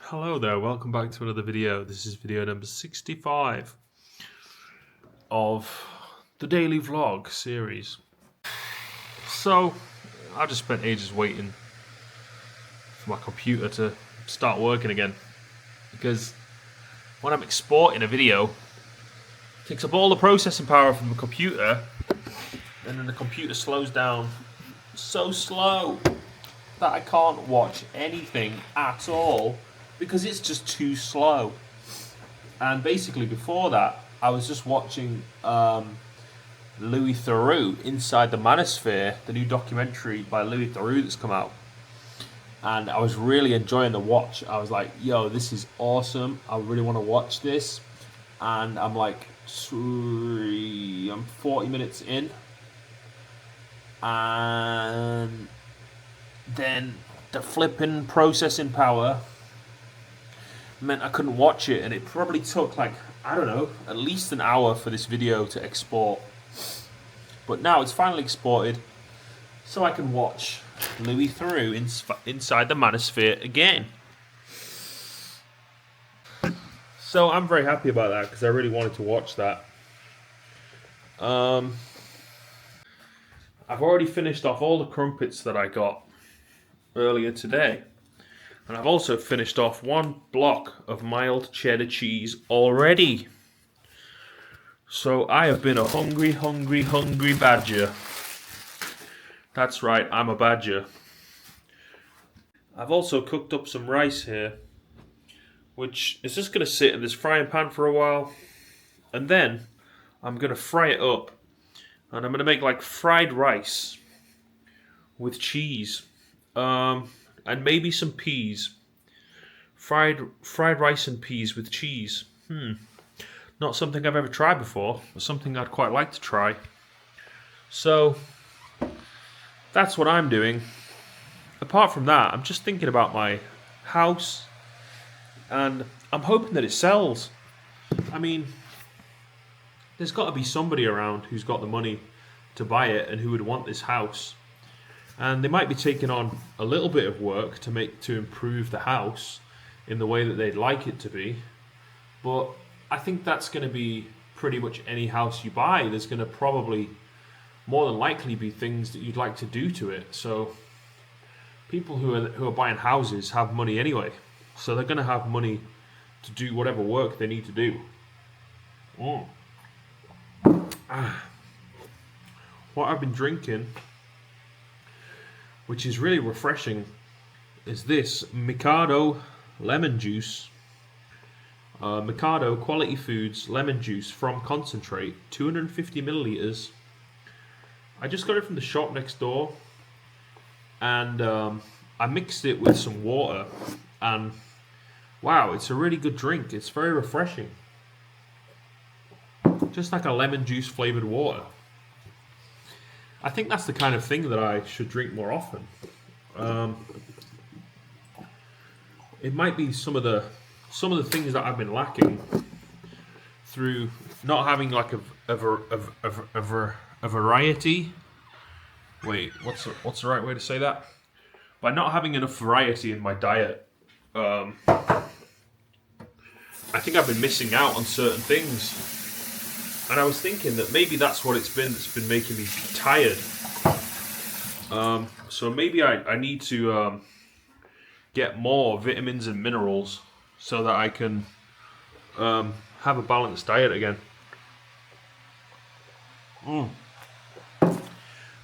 Hello there, welcome back to another video. This is video number 65 of the daily vlog series. So, I just spent ages waiting for my computer to start working again, because when I'm exporting a video, it takes up all the processing power from the computer, and then the computer slows down so slow that I can't watch anything at all because it's just too slow. And basically before that, I was just watching Louis Theroux, Inside the Manosphere, the new documentary by Louis Theroux that's come out. And I was really enjoying the watch. I was like, yo, this is awesome. I really want to watch this. And I'm like, I'm 40 minutes in. And then the flipping processing power meant I couldn't watch it, and it probably took like, I don't know, at least an hour for this video to export. But now it's finally exported, so I can watch Louis Theroux Inside the Manosphere again. So I'm very happy about that because I really wanted to watch that. I've already finished off all the crumpets that I got earlier today. And I've also finished off one block of mild cheddar cheese already. So I have been a hungry badger. That's right, I'm a badger. I've also cooked up some rice here, which is just going to sit in this frying pan for a while. And then I'm going to fry it up. And I'm going to make like fried rice with cheese. And maybe some peas. Fried rice and peas with cheese. Not something I've ever tried before, but something I'd quite like to try. So, that's what I'm doing. Apart from that, I'm just thinking about my house, and I'm hoping that it sells. I mean, there's got to be somebody around who's got the money to buy it and who would want this house. And they might be taking on a little bit of work to improve the house in the way that they'd like it to be. But I think that's going to be pretty much any house you buy. There's going to probably, more than likely, be things that you'd like to do to it. So people who are buying houses have money anyway. So they're going to have money to do whatever work they need to do. What I've been drinking, which is really refreshing, is this Mikado lemon juice. Mikado Quality Foods lemon juice from concentrate, 250 milliliters. I just got it from the shop next door, and I mixed it with some water, and wow, it's a really good drink. It's very refreshing. Just like a lemon juice flavored water. I think that's the kind of thing that I should drink more often. It might be some of the things that I've been lacking through not having like a variety. Wait, what's the right way to say that? By not having enough variety in my diet, I think I've been missing out on certain things. And I was thinking that maybe that's what it's been that's been making me tired. So maybe I need to get more vitamins and minerals so that I can have a balanced diet again.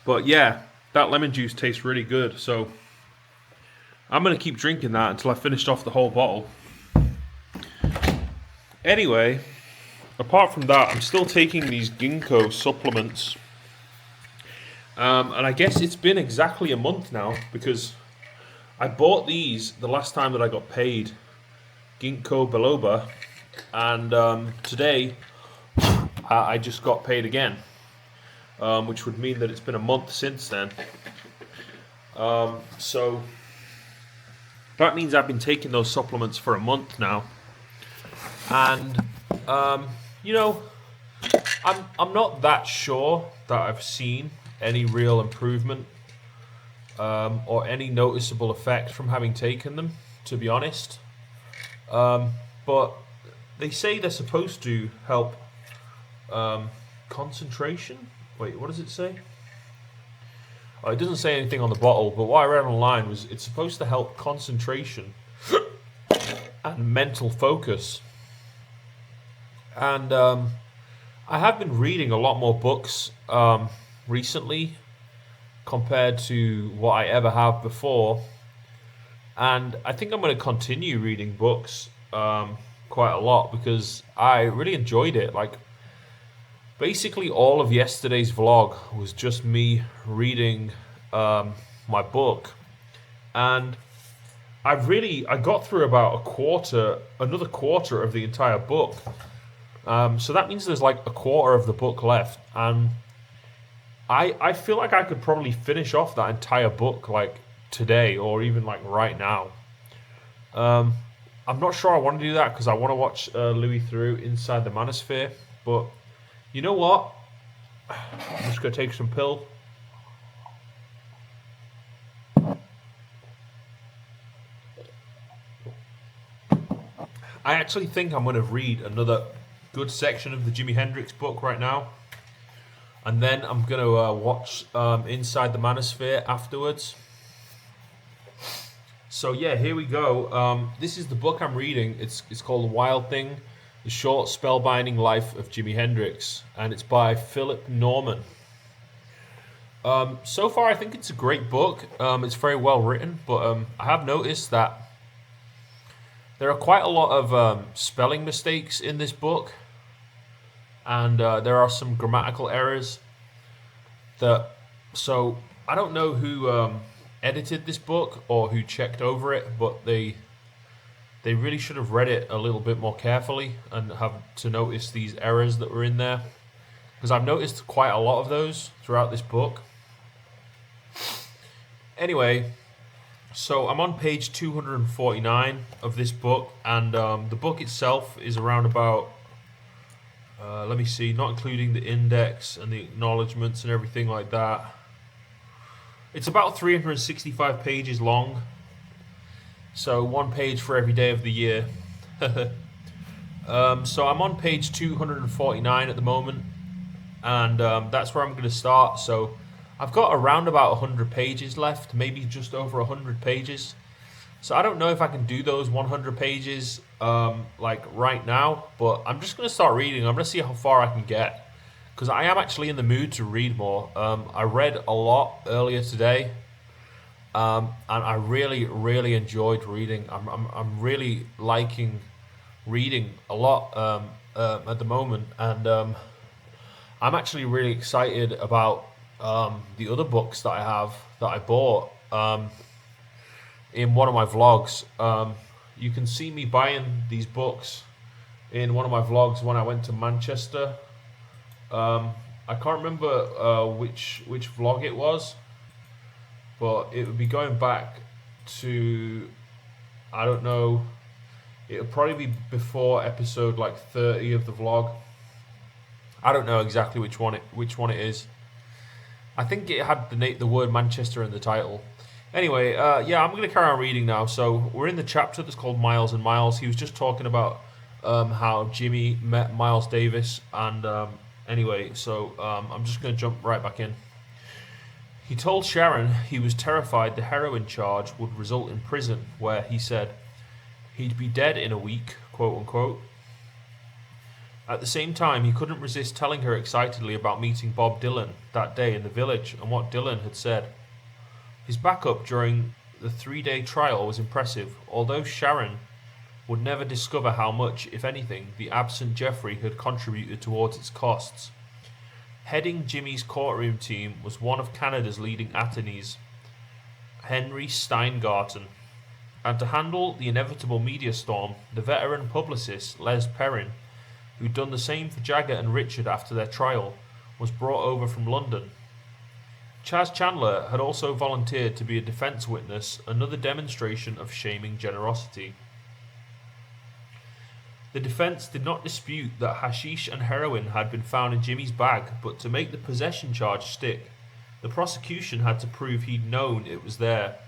But yeah, that lemon juice tastes really good. So I'm going to keep drinking that until I finished off the whole bottle. Anyway, apart from that, I'm still taking these ginkgo supplements. And I guess it's been exactly a month now, because I bought these the last time that I got paid, ginkgo biloba, and today I just got paid again, which would mean that it's been a month since then. So that means I've been taking those supplements for a month now, and you know, I'm not that sure that I've seen any real improvement or any noticeable effect from having taken them, to be honest. But they say they're supposed to help concentration. Wait, what does it say? Oh, it doesn't say anything on the bottle, but what I read online was it's supposed to help concentration and mental focus. And I have been reading a lot more books recently compared to what I ever have before. And I think I'm going to continue reading books quite a lot because I really enjoyed it. Like, basically, all of yesterday's vlog was just me reading my book. And I got through about another quarter of the entire book. So that means there's like a quarter of the book left. And I feel like I could probably finish off that entire book like today or even like right now. I'm not sure I want to do that because I want to watch Louis Theroux Inside the Manosphere. But you know what? I'm just going to take some pill. I actually think I'm going to read another good section of the Jimi Hendrix book right now. And then I'm going to watch Inside the Manosphere afterwards. So yeah, here we go. This is the book I'm reading. It's called The Wild Thing, The Short Spellbinding Life of Jimi Hendrix. And it's by Philip Norman. So far, I think it's a great book. It's very well written. But I have noticed that there are quite a lot of spelling mistakes in this book. And there are some grammatical errors. So I don't know who edited this book or who checked over it, but they really should have read it a little bit more carefully and have to notice these errors that were in there, because I've noticed quite a lot of those throughout this book. Anyway, so I'm on page 249 of this book, and the book itself is around about let me see, not including the index and the acknowledgements and everything like that. It's about 365 pages long. So one page for every day of the year. So I'm on page 249 at the moment. And that's where I'm going to start. So I've got around about 100 pages left. Maybe just over 100 pages. So I don't know if I can do those 100 pages like right now, but I'm just going to start reading. I'm going to see how far I can get, because I am actually in the mood to read more. I read a lot earlier today, and I really enjoyed reading. I'm really liking reading a lot at the moment, and I'm actually really excited about the other books that I bought. In one of my vlogs. You can see me buying these books in one of my vlogs when I went to Manchester. I can't remember which vlog it was, but it would be going back to, I don't know, it would probably be before episode like 30 of the vlog. I don't know exactly which one it is. I think it had the word Manchester in the title. Anyway, yeah, I'm going to carry on reading now. So we're in the chapter that's called Miles and Miles. He was just talking about how Jimmy met Miles Davis. And anyway, so I'm just going to jump right back in. He told Sharon he was terrified the heroin charge would result in prison, where, he said, he'd be dead in a week, quote unquote. At the same time, he couldn't resist telling her excitedly about meeting Bob Dylan that day in the village and what Dylan had said. His backup during the 3-day trial was impressive, although Sharon would never discover how much, if anything, the absent Jeffrey had contributed towards its costs. Heading Jimmy's courtroom team was one of Canada's leading attorneys, Henry Steingarten, and to handle the inevitable media storm, the veteran publicist Les Perrin, who'd done the same for Jagger and Richard after their trial, was brought over from London. Chaz Chandler had also volunteered to be a defense witness, another demonstration of shaming generosity. The defense did not dispute that hashish and heroin had been found in Jimmy's bag, but to make the possession charge stick, the prosecution had to prove he'd known it was there.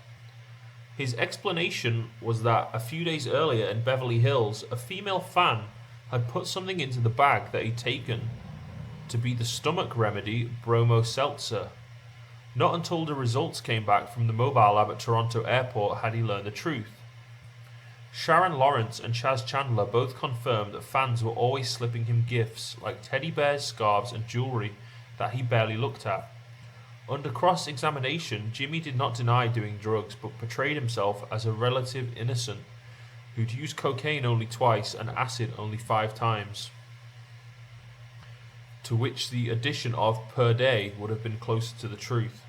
His explanation was that a few days earlier in Beverly Hills, a female fan had put something into the bag that he'd taken to be the stomach remedy Bromo Seltzer. Not until the results came back from the mobile lab at Toronto Airport had he learned the truth. Sharon Lawrence and Chaz Chandler both confirmed that fans were always slipping him gifts like teddy bears, scarves, and jewelry that he barely looked at. Under cross-examination, Jimmy did not deny doing drugs but portrayed himself as a relative innocent who'd used cocaine only twice and acid only 5 times, to which the addition of per day would have been closer to the truth.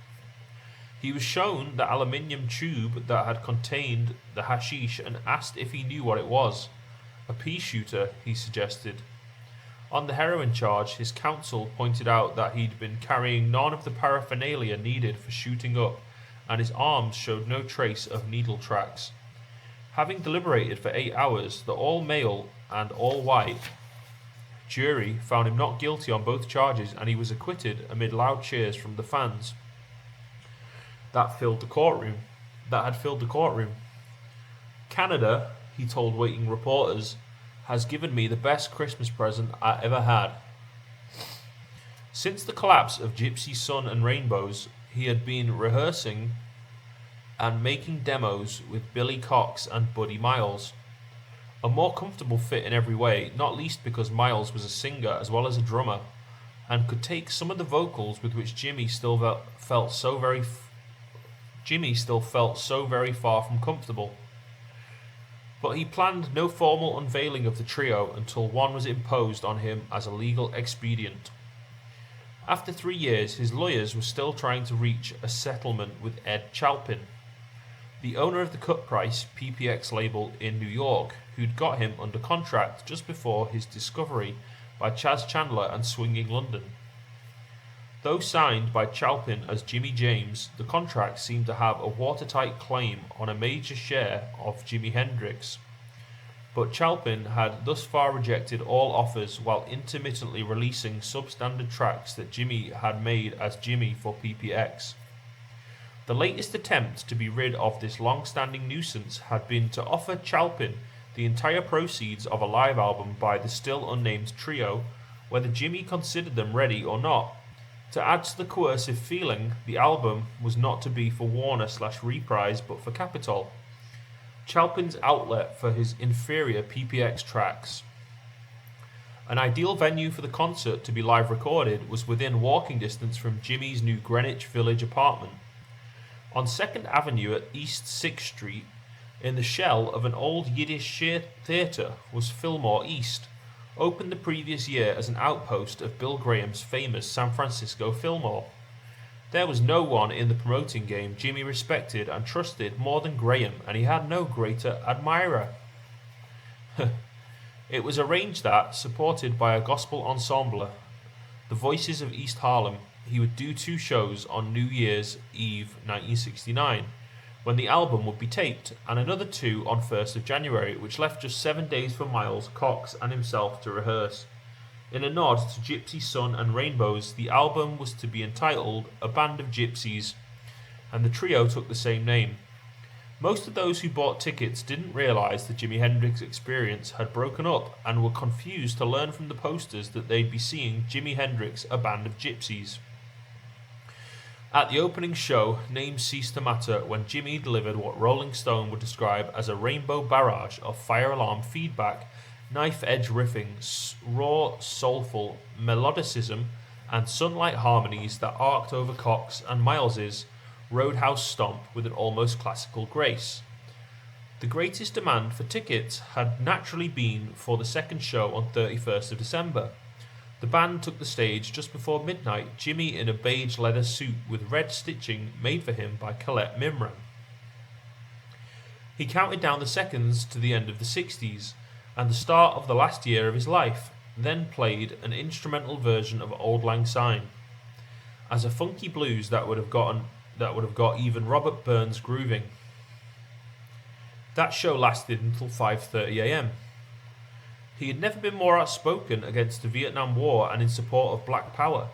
He was shown the aluminium tube that had contained the hashish and asked if he knew what it was. A pea shooter, he suggested. On the heroin charge, his counsel pointed out that he'd been carrying none of the paraphernalia needed for shooting up, and his arms showed no trace of needle tracks. Having deliberated for 8 hours, the all-male and all-white jury found him not guilty on both charges, and he was acquitted amid loud cheers from the fans that had filled the courtroom. Canada, he told waiting reporters, has given me the best Christmas present I ever had. Since the collapse of Gypsy Sun and Rainbows, he had been rehearsing and making demos with Billy Cox and Buddy Miles. A more comfortable fit in every way, not least because Miles was a singer as well as a drummer, and could take some of the vocals with which Jimmy still felt so very far from comfortable. But he planned no formal unveiling of the trio until one was imposed on him as a legal expedient. After 3 years, his lawyers were still trying to reach a settlement with Ed Chalpin, the owner of the Cut Price PPX label in New York, who'd got him under contract just before his discovery by Chaz Chandler and Swinging London. Though signed by Chalpin as Jimmy James, the contract seemed to have a watertight claim on a major share of Jimi Hendrix. But Chalpin had thus far rejected all offers while intermittently releasing substandard tracks that Jimmy had made as Jimmy for PPX. The latest attempt to be rid of this long-standing nuisance had been to offer Chalpin the entire proceeds of a live album by the still unnamed trio, whether Jimmy considered them ready or not. To add to the coercive feeling, the album was not to be for Warner/Reprise but for Capitol, Chalpin's outlet for his inferior PPX tracks. An ideal venue for the concert to be live recorded was within walking distance from Jimmy's new Greenwich Village apartment. On 2nd Avenue at East 6th Street, in the shell of an old Yiddish theatre, was Fillmore East, opened the previous year as an outpost of Bill Graham's famous San Francisco Fillmore. There was no one in the promoting game Jimmy respected and trusted more than Graham, and he had no greater admirer. It was arranged that, supported by a gospel ensemble, the Voices of East Harlem, he would do 2 shows on New Year's Eve 1969, when the album would be taped, and another 2 on 1st of January, which left just 7 days for Miles, Cox and himself to rehearse. In a nod to Gypsy Sun and Rainbows, the album was to be entitled A Band of Gypsies, and the trio took the same name. Most of those who bought tickets didn't realise the Jimi Hendrix Experience had broken up and were confused to learn from the posters that they'd be seeing Jimi Hendrix, A Band of Gypsies. At the opening show, names ceased to matter when Jimmy delivered what Rolling Stone would describe as a rainbow barrage of fire alarm feedback, knife-edge riffing, raw, soulful melodicism, and sunlight harmonies that arced over Cox and Miles's Roadhouse stomp with an almost classical grace. The greatest demand for tickets had naturally been for the second show on 31st of December. The band took the stage just before midnight, Jimmy in a beige leather suit with red stitching made for him by Colette Mimran. He counted down the seconds to the end of the 60s and the start of the last year of his life, then played an instrumental version of Auld Lang Syne as a funky blues that would have got even Robert Burns grooving. That show lasted until 5:30 a.m. He had never been more outspoken against the Vietnam War and in support of Black Power.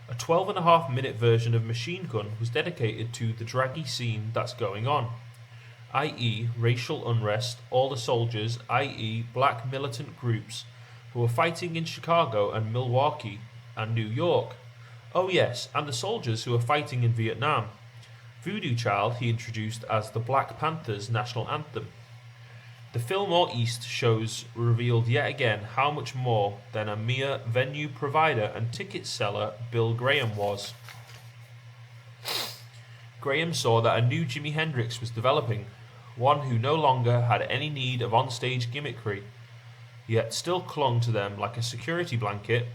A 12.5-minute version of Machine Gun was dedicated to the draggy scene that's going on. i.e. racial unrest, all the soldiers, i.e. black militant groups, who were fighting in Chicago and Milwaukee and New York. Oh yes, and the soldiers who were fighting in Vietnam. Voodoo Child he introduced as the Black Panthers' national anthem. The Fillmore East shows revealed yet again how much more than a mere venue provider and ticket seller Bill Graham was. Graham saw that a new Jimi Hendrix was developing, one who no longer had any need of onstage gimmickry, yet still clung to them like a security blanket,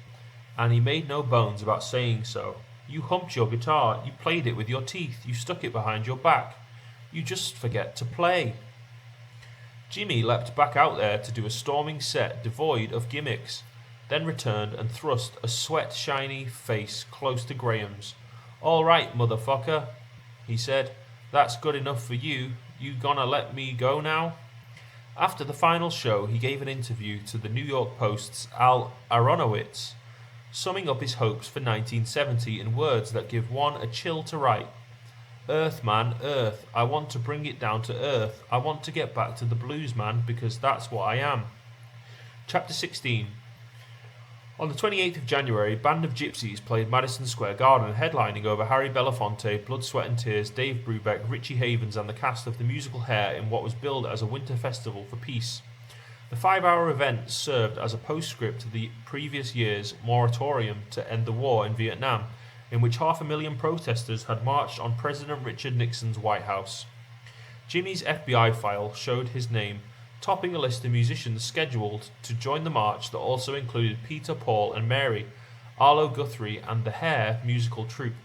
and he made no bones about saying so. You humped your guitar, you played it with your teeth, you stuck it behind your back. You just forget to play. Jimmy leapt back out there to do a storming set devoid of gimmicks, then returned and thrust a sweat-shiny face close to Graham's. "All right, motherfucker," he said. "That's good enough for you. You gonna let me go now?" After the final show, he gave an interview to the New York Post's Al Aronowitz, summing up his hopes for 1970 in words that give one a chill to write. "Earth, man, earth. I want to bring it down to earth. I want to get back to the blues, man, because that's what I am." Chapter 16. On the 28th of January, Band of Gypsys played Madison Square Garden, headlining over Harry Belafonte, Blood, Sweat and Tears, Dave Brubeck, Richie Havens and the cast of the musical Hair in what was billed as a winter festival for peace. The 5-hour event served as a postscript to the previous year's moratorium to end the war in Vietnam, in which 500,000 protesters had marched on President Richard Nixon's White House. Jimmy's FBI file showed his name, topping a list of musicians scheduled to join the march that also included Peter, Paul and Mary, Arlo Guthrie and the Hair musical troupe.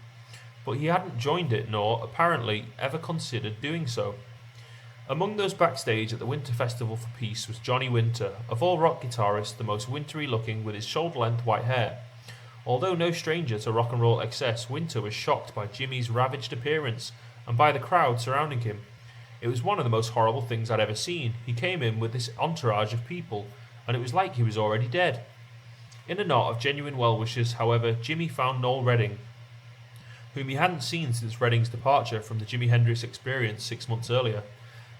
But he hadn't joined it nor, apparently, ever considered doing so. Among those backstage at the Winter Festival for Peace was Johnny Winter, of all rock guitarists the most wintry looking with his shoulder-length white hair. Although no stranger to rock and roll excess, Winter was shocked by Jimmy's ravaged appearance and by the crowd surrounding him. It was one of the most horrible things I'd ever seen. He came in with this entourage of people, and it was like he was already dead. In a knot of genuine well-wishers, however, Jimmy found Noel Redding, whom he hadn't seen since Redding's departure from the Jimi Hendrix Experience 6 months earlier.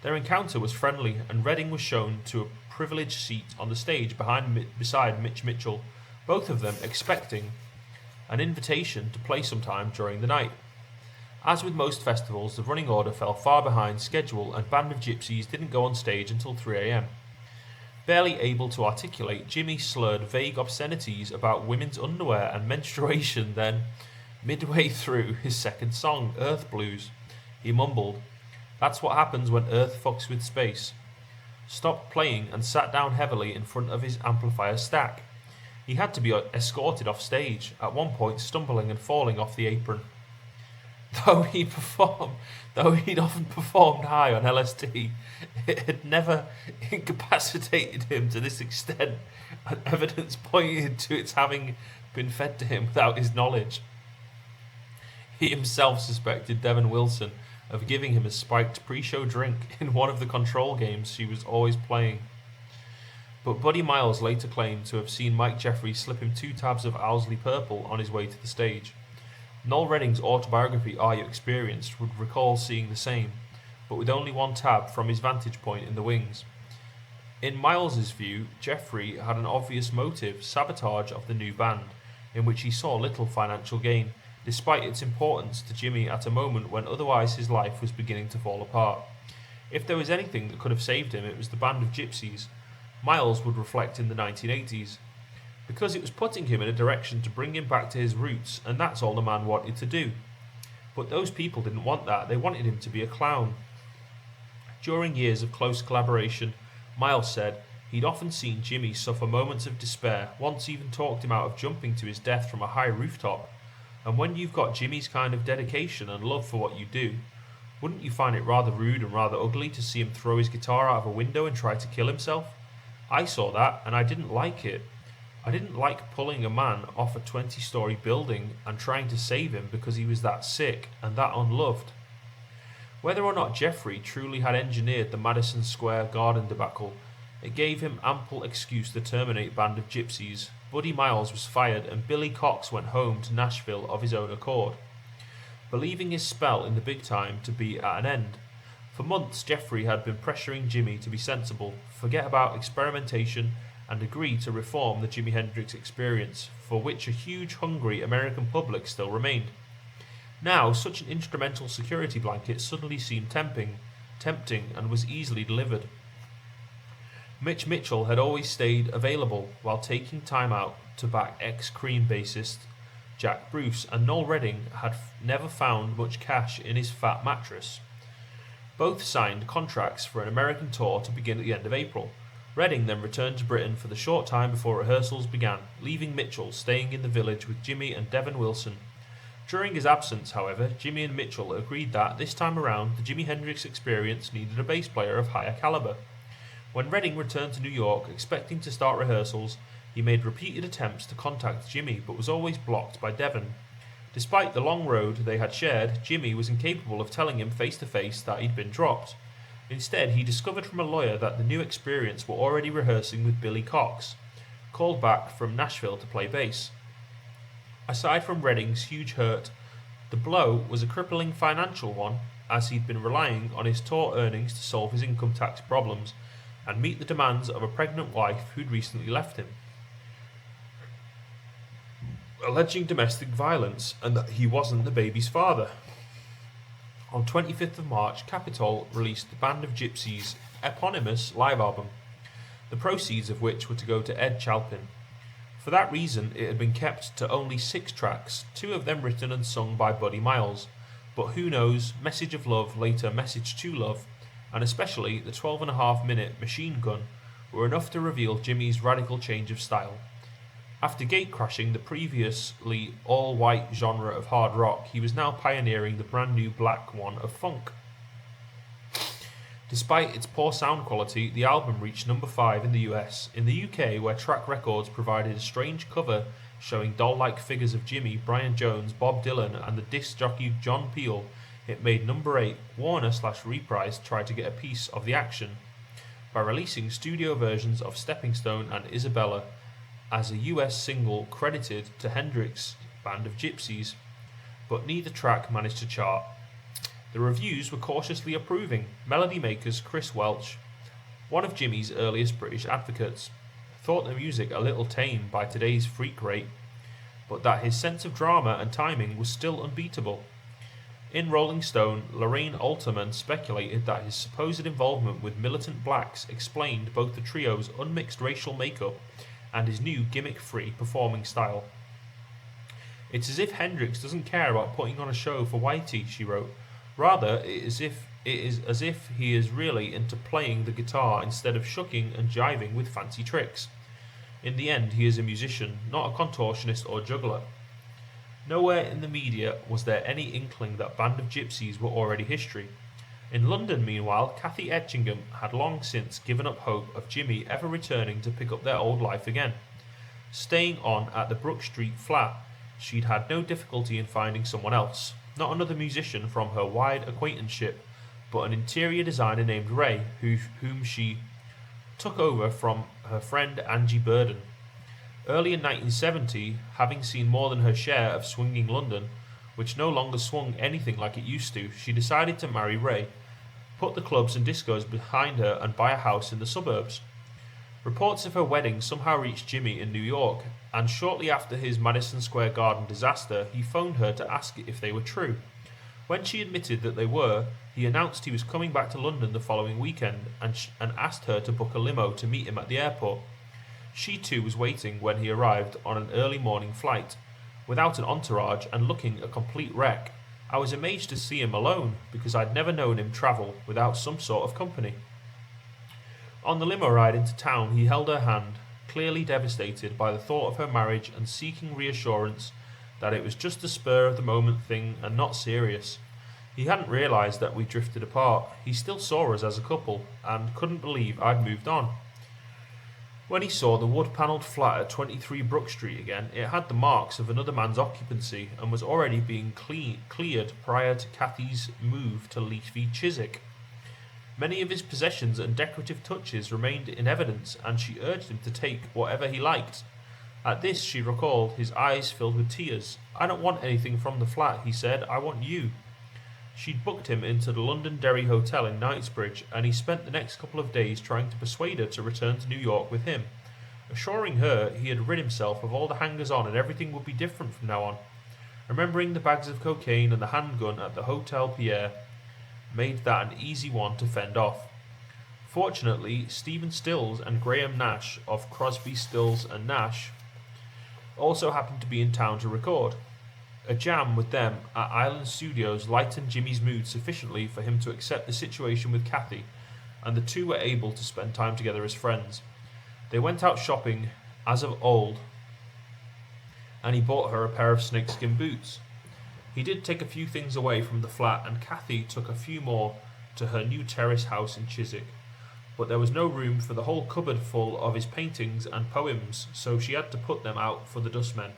Their encounter was friendly, and Redding was shown to a privileged seat on the stage beside Mitch Mitchell, both of them expecting an invitation to play sometime during the night. As with most festivals, the running order fell far behind schedule and Band of Gypsys didn't go on stage until 3 a.m. Barely able to articulate, Jimmy slurred vague obscenities about women's underwear and menstruation then, midway through his second song, Earth Blues, he mumbled, "That's what happens when Earth fucks with space," stopped playing and sat down heavily in front of his amplifier stack. He had to be escorted off stage, at one point stumbling and falling off the apron. Though he'd often performed high on LSD, it had never incapacitated him to this extent, and evidence pointed to its having been fed to him without his knowledge. He himself suspected Devon Wilson of giving him a spiked pre-show drink in one of the control games she was always playing. But Buddy Miles later claimed to have seen Mike Jeffries slip him 2 tabs of Owsley Purple on his way to the stage. Noel Redding's autobiography Are You Experienced would recall seeing the same, but with only 1 tab from his vantage point in the wings. In Miles's view, Jeffrey had an obvious motive, sabotage of the new band, in which he saw little financial gain, despite its importance to Jimmy at a moment when otherwise his life was beginning to fall apart. If there was anything that could have saved him, it was the Band of Gypsys. Miles would reflect in the 1980s, because it was putting him in a direction to bring him back to his roots, and that's all the man wanted to do. But those people didn't want that, they wanted him to be a clown. During years of close collaboration, Miles said he'd often seen Jimmy suffer moments of despair, once even talked him out of jumping to his death from a high rooftop. And when you've got Jimmy's kind of dedication and love for what you do, wouldn't you find it rather rude and rather ugly to see him throw his guitar out of a window and try to kill himself? I saw that, and I didn't like it. I didn't like pulling a man off a 20-story building and trying to save him because he was that sick and that unloved. Whether or not Jeffrey truly had engineered the Madison Square Garden debacle, it gave him ample excuse to terminate Band of Gypsys. Buddy Miles was fired and Billy Cox went home to Nashville of his own accord, believing his spell in the big time to be at an end. For months, Jeffrey had been pressuring Jimmy to be sensible, forget about experimentation, and agree to reform the Jimi Hendrix Experience, for which a huge, hungry American public still remained. Now, such an instrumental security blanket suddenly seemed tempting, and was easily delivered. Mitch Mitchell had always stayed available while taking time out to back ex-Cream bassist Jack Bruce, and Noel Redding had never found much cash in his fat mattress. Both signed contracts for an American tour to begin at the end of April. Redding then returned to Britain for the short time before rehearsals began, leaving Mitchell staying in the village with Jimmy and Devon Wilson. During his absence, however, Jimmy and Mitchell agreed that, this time around, the Jimi Hendrix Experience needed a bass player of higher caliber. When Redding returned to New York, expecting to start rehearsals, he made repeated attempts to contact Jimmy, but was always blocked by Devon. Despite the long road they had shared, Jimmy was incapable of telling him face-to-face that he'd been dropped. Instead, he discovered from a lawyer that the new Experience were already rehearsing with Billy Cox, called back from Nashville to play bass. Aside from Redding's huge hurt, the blow was a crippling financial one, as he'd been relying on his tour earnings to solve his income tax problems and meet the demands of a pregnant wife who'd recently left him, alleging domestic violence and that he wasn't the baby's father. On 25th of March, Capitol released the Band of Gypsys' eponymous live album, the proceeds of which were to go to Ed Chalpin. For that reason, it had been kept to only 6 tracks, 2 of them written and sung by Buddy Miles. But who knows, Message of Love, later Message to Love, and especially the 12.5-minute Machine Gun, were enough to reveal Jimmy's radical change of style. After gatecrashing the previously all-white genre of hard rock, he was now pioneering the brand new black one of funk. Despite its poor sound quality, the album reached number 5 in the US. In the UK, where Track Records provided a strange cover showing doll-like figures of Jimmy, Brian Jones, Bob Dylan, and the disc jockey John Peel, it made number 8. Warner/Reprise tried to get a piece of the action by releasing studio versions of Stepping Stone and Isabella as a US single credited to Hendrix' Band of Gypsys, but neither track managed to chart. The reviews were cautiously approving. Melody makers Chris Welch, one of Jimmy's earliest British advocates, thought the music a little tame by today's freak rate, but that his sense of drama and timing was still unbeatable. In Rolling Stone, Lorraine Alterman speculated that his supposed involvement with militant blacks explained both the trio's unmixed racial makeup and his new gimmick-free performing style. It's as if Hendrix doesn't care about putting on a show for Whitey, she wrote. Rather, it is as if he is really into playing the guitar instead of shucking and jiving with fancy tricks. In the end, he is a musician, not a contortionist or juggler. Nowhere in the media was there any inkling that Band of Gypsys were already history. In London, meanwhile, Kathy Etchingham had long since given up hope of Jimmy ever returning to pick up their old life again. Staying on at the Brook Street flat, she'd had no difficulty in finding someone else, not another musician from her wide acquaintanceship, but an interior designer named Ray, whom she took over from her friend Angie Burden. Early in 1970, having seen more than her share of swinging London, which no longer swung anything like it used to, she decided to marry Ray, put the clubs and discos behind her, and buy a house in the suburbs. Reports of her wedding somehow reached Jimmy in New York, and shortly after his Madison Square Garden disaster, he phoned her to ask if they were true. When she admitted that they were, he announced he was coming back to London the following weekend and asked her to book a limo to meet him at the airport. She too was waiting when he arrived on an early morning flight, without an entourage and looking a complete wreck. I was amazed to see him alone, because I'd never known him travel without some sort of company. On the limo ride into town, he held her hand, clearly devastated by the thought of her marriage and seeking reassurance that it was just a spur-of-the-moment thing and not serious. He hadn't realised that we drifted apart. He still saw us as a couple, and couldn't believe I'd moved on. When he saw the wood-panelled flat at 23 Brook Street again, it had the marks of another man's occupancy and was already being cleared prior to Kathy's move to leafy Chiswick. Many of his possessions and decorative touches remained in evidence, and she urged him to take whatever he liked. At this, she recalled, his eyes filled with tears. "I don't want anything from the flat," he said. "I want you." She'd booked him into the Londonderry Hotel in Knightsbridge, and he spent the next couple of days trying to persuade her to return to New York with him, assuring her he had rid himself of all the hangers-on and everything would be different from now on. Remembering the bags of cocaine and the handgun at the Hotel Pierre made that an easy one to fend off. Fortunately, Stephen Stills and Graham Nash of Crosby, Stills and Nash also happened to be in town to record. A jam with them at Island Studios lightened Jimmy's mood sufficiently for him to accept the situation with Kathy, and the two were able to spend time together as friends. They went out shopping as of old, and he bought her a pair of snakeskin boots. He did take a few things away from the flat, and Kathy took a few more to her new terrace house in Chiswick. But there was no room for the whole cupboard full of his paintings and poems, so she had to put them out for the dustmen.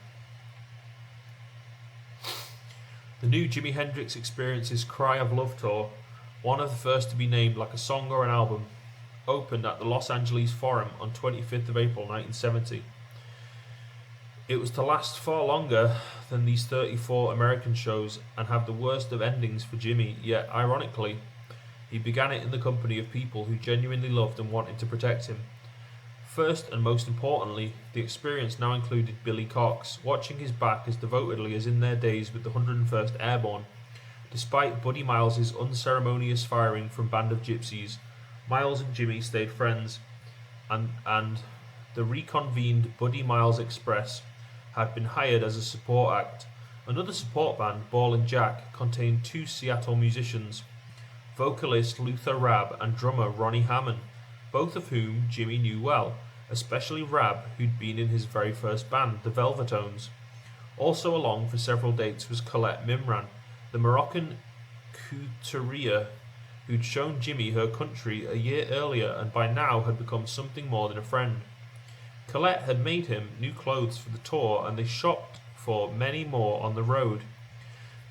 The new Jimi Hendrix Experience's Cry of Love tour, one of the first to be named like a song or an album, opened at the Los Angeles Forum on 25th of April 1970. It was to last far longer than these 34 American shows and have the worst of endings for Jimmy, yet ironically, he began it in the company of people who genuinely loved and wanted to protect him. First and most importantly, the experience now included Billy Cox, watching his back as devotedly as in their days with the 101st Airborne. Despite Buddy Miles's unceremonious firing from Band of Gypsies, Miles and Jimmy stayed friends, and the reconvened Buddy Miles Express had been hired as a support act. Another support band, Ball and Jack, contained two Seattle musicians, vocalist Luther Rabb and drummer Ronnie Hammond, both of whom Jimmy knew well, especially Rabb, who'd been in his very first band, the Velvetones. Also along for several dates was Colette Mimran, the Moroccan couturier who'd shown Jimmy her country a year earlier and by now had become something more than a friend. Colette had made him new clothes for the tour, and they shopped for many more on the road.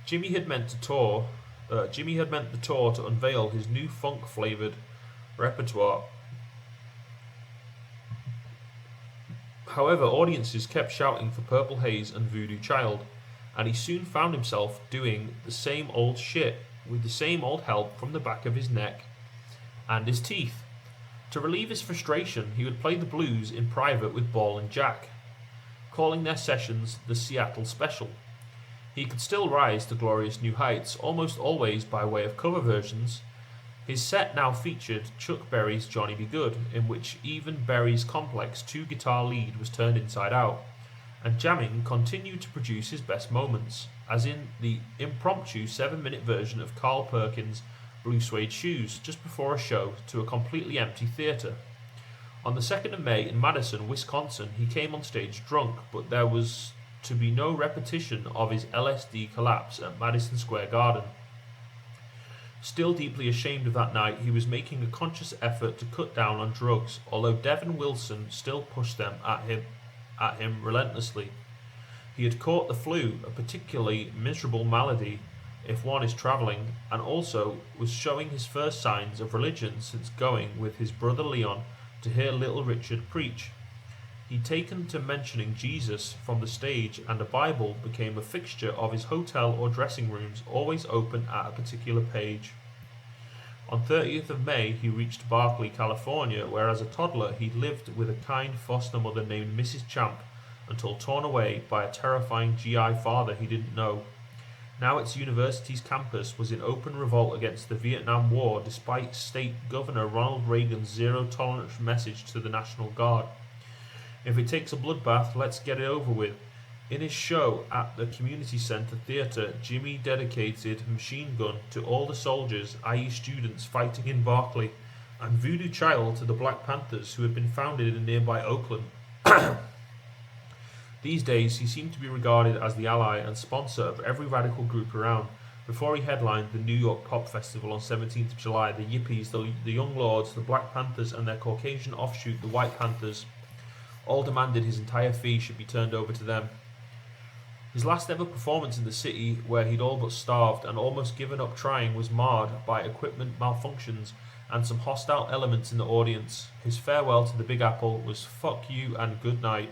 Jimmy had meant the tour to unveil his new funk-flavoured repertoire. However, audiences kept shouting for Purple Haze and Voodoo Child, and he soon found himself doing the same old shit with the same old help from the back of his neck and his teeth. To relieve his frustration, he would play the blues in private with Ball and Jack, calling their sessions the Seattle Special. He could still rise to glorious new heights, almost always by way of cover versions. His set now featured Chuck Berry's Johnny B. Good, in which even Berry's complex two-guitar lead was turned inside out, and jamming continued to produce his best moments, as in the impromptu 7-minute version of Carl Perkins' Blue Suede Shoes just before a show to a completely empty theatre. On the 2nd of May in Madison, Wisconsin, he came on stage drunk, but there was to be no repetition of his LSD collapse at Madison Square Garden. Still deeply ashamed of that night, he was making a conscious effort to cut down on drugs, although Devin Wilson still pushed them at him relentlessly. He had caught the flu, a particularly miserable malady if one is travelling, and also was showing his first signs of religion since going with his brother Leon to hear Little Richard preach. He'd taken to mentioning Jesus from the stage, and a Bible became a fixture of his hotel or dressing rooms, always open at a particular page. On 30th of May, he reached Berkeley, California, where as a toddler he lived with a kind foster mother named Mrs. Champ, until torn away by a terrifying GI father he didn't know. Now its university's campus was in open revolt against the Vietnam War, despite State Governor Ronald Reagan's zero-tolerance message to the National Guard. If it takes a bloodbath, let's get it over with. In his show at the Community Center Theater, Jimmy dedicated Machine Gun to all the soldiers, i.e. students, fighting in Berkeley, and Voodoo Child to the Black Panthers, who had been founded in nearby Oakland. These days, he seemed to be regarded as the ally and sponsor of every radical group around. Before he headlined the New York Pop Festival on 17th of July, the Yippies, the Young Lords, the Black Panthers, and their Caucasian offshoot, the White Panthers, all demanded his entire fee should be turned over to them. His last ever performance in the city, where he'd all but starved and almost given up trying, was marred by equipment malfunctions and some hostile elements in the audience. His farewell to the Big Apple was "fuck you and good night."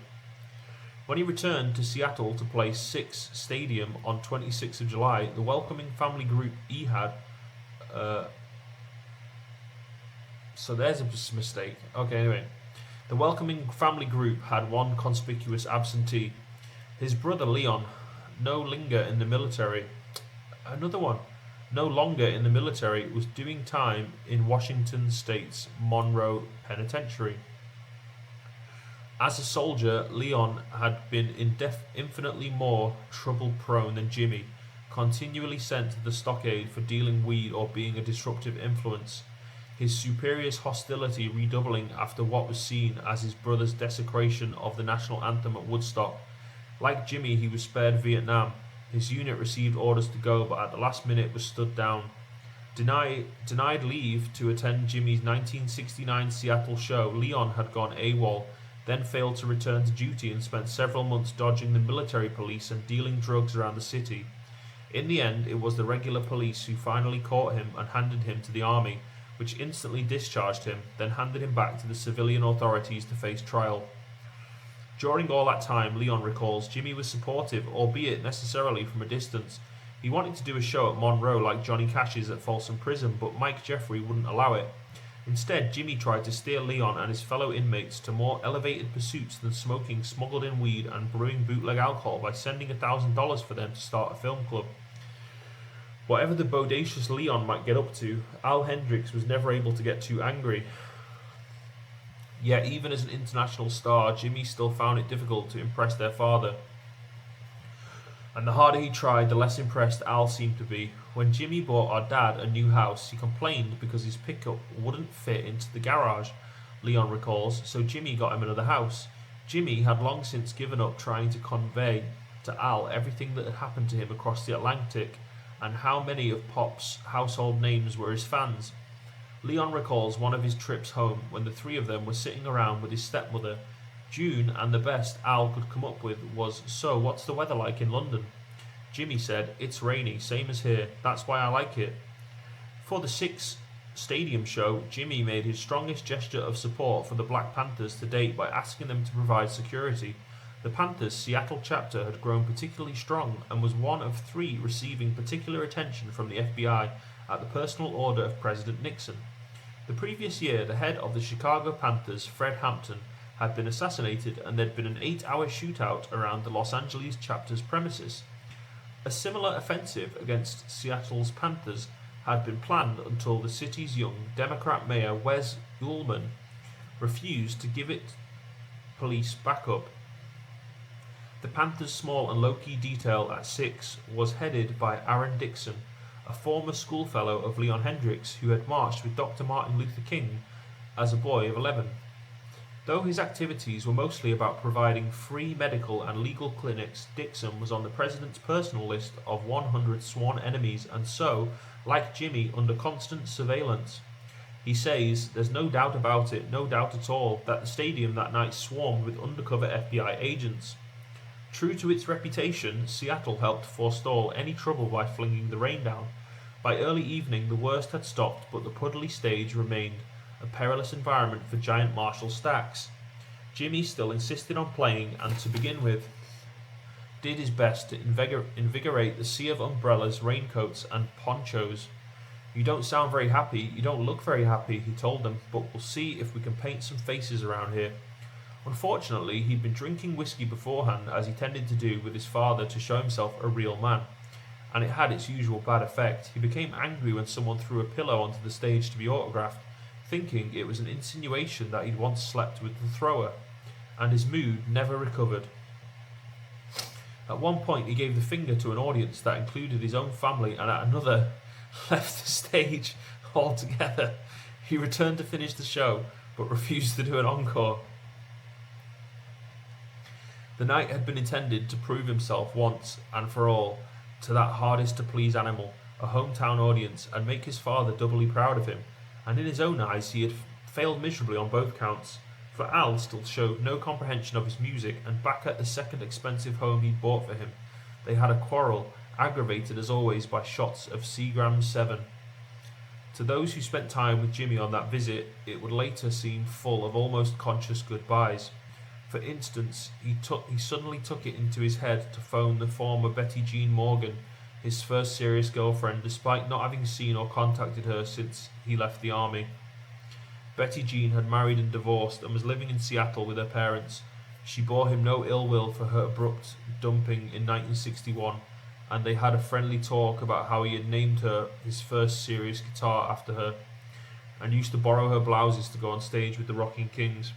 When he returned to Seattle to play Six Stadium on 26th of July, the welcoming family group he had. So there's a mistake. Okay, anyway. The welcoming family group had one conspicuous absentee. His brother Leon, no longer in the military. Another one. No longer in the military, was doing time in Washington State's Monroe Penitentiary. As a soldier, Leon had been infinitely more trouble-prone than Jimmy, continually sent to the stockade for dealing weed or being a disruptive influence, his superior's hostility redoubling after what was seen as his brother's desecration of the national anthem at Woodstock. Like Jimmy, he was spared Vietnam. His unit received orders to go, but at the last minute was stood down. Denied leave to attend Jimmy's 1969 Seattle show, Leon had gone AWOL, then failed to return to duty and spent several months dodging the military police and dealing drugs around the city. In the end, it was the regular police who finally caught him and handed him to the army, which instantly discharged him, then handed him back to the civilian authorities to face trial. During all that time, Leon recalls, Jimmy was supportive, albeit necessarily from a distance. He wanted to do a show at Monroe like Johnny Cash's at Folsom Prison, but Mike Jeffrey wouldn't allow it. Instead, Jimmy tried to steer Leon and his fellow inmates to more elevated pursuits than smoking smuggled-in weed and brewing bootleg alcohol by sending $1,000 for them to start a film club. Whatever the bodacious Leon might get up to, Al Hendricks was never able to get too angry. Yet even as an international star, Jimmy still found it difficult to impress their father. And the harder he tried, the less impressed Al seemed to be. When Jimmy bought our dad a new house, he complained because his pickup wouldn't fit into the garage, Leon recalls, so Jimmy got him another house. Jimmy had long since given up trying to convey to Al everything that had happened to him across the Atlantic and how many of Pop's household names were his fans. Leon recalls one of his trips home when the three of them were sitting around with his stepmother. June, and the best Al could come up with was, "So, what's the weather like in London?" Jimmy said, "It's rainy, same as here. That's why I like it." For the Six Stadium show, Jimmy made his strongest gesture of support for the Black Panthers to date by asking them to provide security. The Panthers' Seattle chapter had grown particularly strong and was one of three receiving particular attention from the FBI at the personal order of President Nixon. The previous year, the head of the Chicago Panthers, Fred Hampton, had been assassinated and there'd been an 8-hour shootout around the Los Angeles chapter's premises. A similar offensive against Seattle's Panthers had been planned until the city's young Democrat mayor Wes Ullman refused to give it police backup. The Panthers' small and low-key detail at 6 was headed by Aaron Dixon, a former schoolfellow of Leon Hendricks who had marched with Dr. Martin Luther King as a boy of 11. Though his activities were mostly about providing free medical and legal clinics, Dixon was on the president's personal list of 100 sworn enemies and so, like Jimmy, under constant surveillance. He says, "There's no doubt about it, no doubt at all, that the stadium that night swarmed with undercover FBI agents." True to its reputation, Seattle helped forestall any trouble by flinging the rain down. By early evening, the worst had stopped, but the puddly stage remained a perilous environment for giant Marshall stacks. Jimmy still insisted on playing, and to begin with, did his best to invigorate the sea of umbrellas, raincoats, and ponchos. "You don't sound very happy, you don't look very happy," he told them, "but we'll see if we can paint some faces around here." Unfortunately, he'd been drinking whiskey beforehand, as he tended to do with his father to show himself a real man, and it had its usual bad effect. He became angry when someone threw a pillow onto the stage to be autographed, thinking it was an insinuation that he'd once slept with the thrower, and his mood never recovered. At one point he gave the finger to an audience that included his own family, and at another left the stage altogether. He returned to finish the show, but refused to do an encore. The night had been intended to prove himself once and for all to that hardest to please animal, a hometown audience, and make his father doubly proud of him, and in his own eyes he had failed miserably on both counts, for Al still showed no comprehension of his music, and back at the second expensive home he'd bought for him, they had a quarrel, aggravated as always by shots of Seagram 7. To those who spent time with Jimmy on that visit, it would later seem full of almost conscious goodbyes. For instance, he suddenly took it into his head to phone the former Betty Jean Morgan, his first serious girlfriend, despite not having seen or contacted her since he left the army. Betty Jean had married and divorced and was living in Seattle with her parents. She bore him no ill will for her abrupt dumping in 1961, and they had a friendly talk about how he had named her his first serious guitar after her, and used to borrow her blouses to go on stage with the Rocking Kings.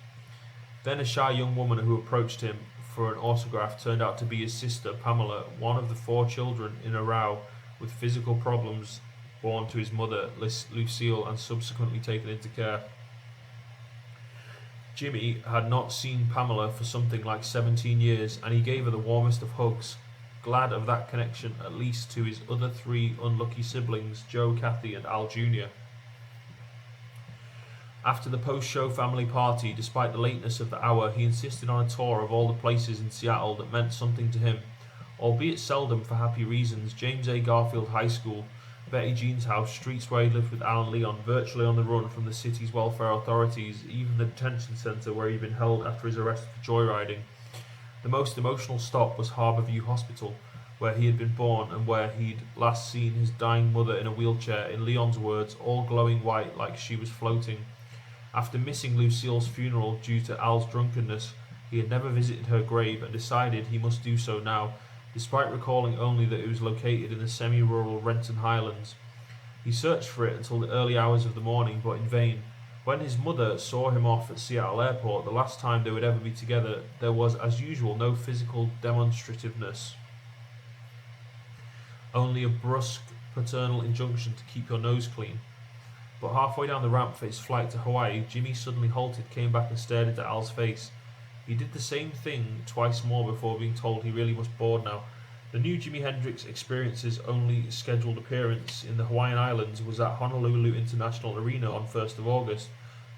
Then a shy young woman who approached him for an autograph turned out to be his sister, Pamela, one of the 4 children in a row with physical problems born to his mother, Lucille, and subsequently taken into care. Jimmy had not seen Pamela for something like 17 years, and he gave her the warmest of hugs, glad of that connection at least to his other 3 unlucky siblings, Joe, Kathy, and Al Jr. After the post-show family party, despite the lateness of the hour, he insisted on a tour of all the places in Seattle that meant something to him, albeit seldom for happy reasons. James A. Garfield High School, Betty Jean's house, streets where he lived with Alan Leon, virtually on the run from the city's welfare authorities, even the detention centre where he'd been held after his arrest for joyriding. The most emotional stop was Harborview Hospital, where he had been born and where he'd last seen his dying mother in a wheelchair, in Leon's words, all glowing white like she was floating. After missing Lucille's funeral due to Al's drunkenness, he had never visited her grave and decided he must do so now, despite recalling only that it was located in the semi-rural Renton Highlands. He searched for it until the early hours of the morning, but in vain. When his mother saw him off at Seattle Airport, the last time they would ever be together, there was, as usual, no physical demonstrativeness, only a brusque paternal injunction to keep your nose clean. But halfway down the ramp for his flight to Hawaii, Jimmy suddenly halted, came back and stared into Al's face. He did the same thing twice more before being told he really was bored now. The new Jimi Hendrix Experience's only scheduled appearance in the Hawaiian Islands was at Honolulu International Arena on 1st of August,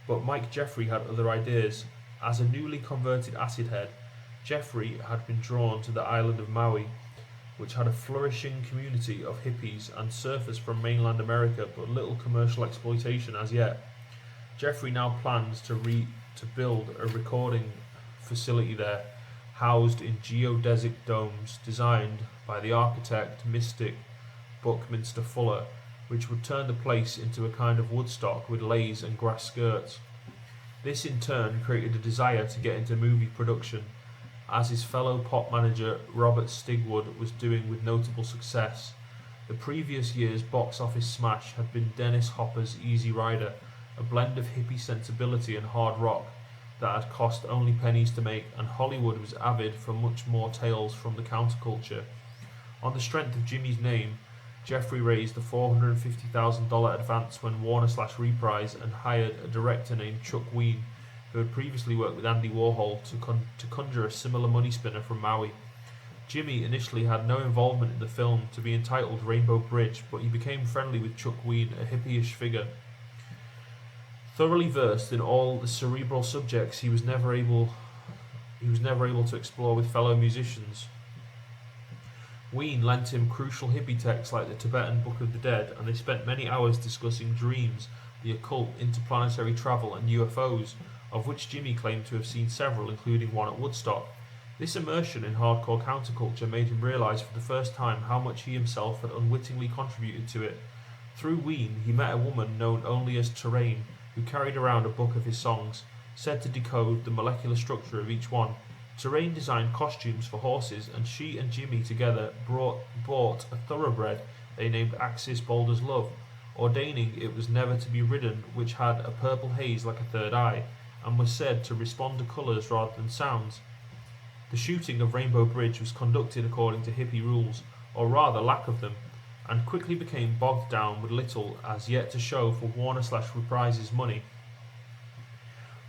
but Mike Jeffrey had other ideas. As a newly converted acid head, Jeffrey had been drawn to the island of Maui, which had a flourishing community of hippies and surfers from mainland America, but little commercial exploitation as yet. Jeffrey now plans to build a recording facility there, housed in geodesic domes designed by the architect mystic Buckminster Fuller, which would turn the place into a kind of Woodstock with leis and grass skirts. This in turn created a desire to get into movie production, as his fellow pop manager Robert Stigwood was doing with notable success. The previous year's box office smash had been Dennis Hopper's Easy Rider, a blend of hippie sensibility and hard rock that had cost only pennies to make, and Hollywood was avid for much more tales from the counterculture. On the strength of Jimmy's name, Jeffrey raised the $450,000 advance when Warner/Reprise and hired a director named Chuck Ween, who had previously worked with Andy Warhol, to conjure a similar money spinner from Maui. Jimmy initially had no involvement in the film, to be entitled Rainbow Bridge, but he became friendly with Chuck Ween, a hippie-ish figure. Thoroughly versed in all the cerebral subjects he was never able to explore with fellow musicians, Ween lent him crucial hippie texts like the Tibetan Book of the Dead, and they spent many hours discussing dreams, the occult, interplanetary travel, and UFOs, of which Jimmy claimed to have seen several, including one at Woodstock. This immersion in hardcore counterculture made him realise for the first time how much he himself had unwittingly contributed to it. Through Ween, he met a woman known only as Terrain, who carried around a book of his songs, said to decode the molecular structure of each one. Terrain designed costumes for horses, and she and Jimmy together bought a thoroughbred they named Axis Boulder's Love, ordaining it was never to be ridden, which had a purple haze like a third eye, and was said to respond to colours rather than sounds. The shooting of Rainbow Bridge was conducted according to hippie rules, or rather lack of them, and quickly became bogged down with little as yet to show for Warner/Reprise's money.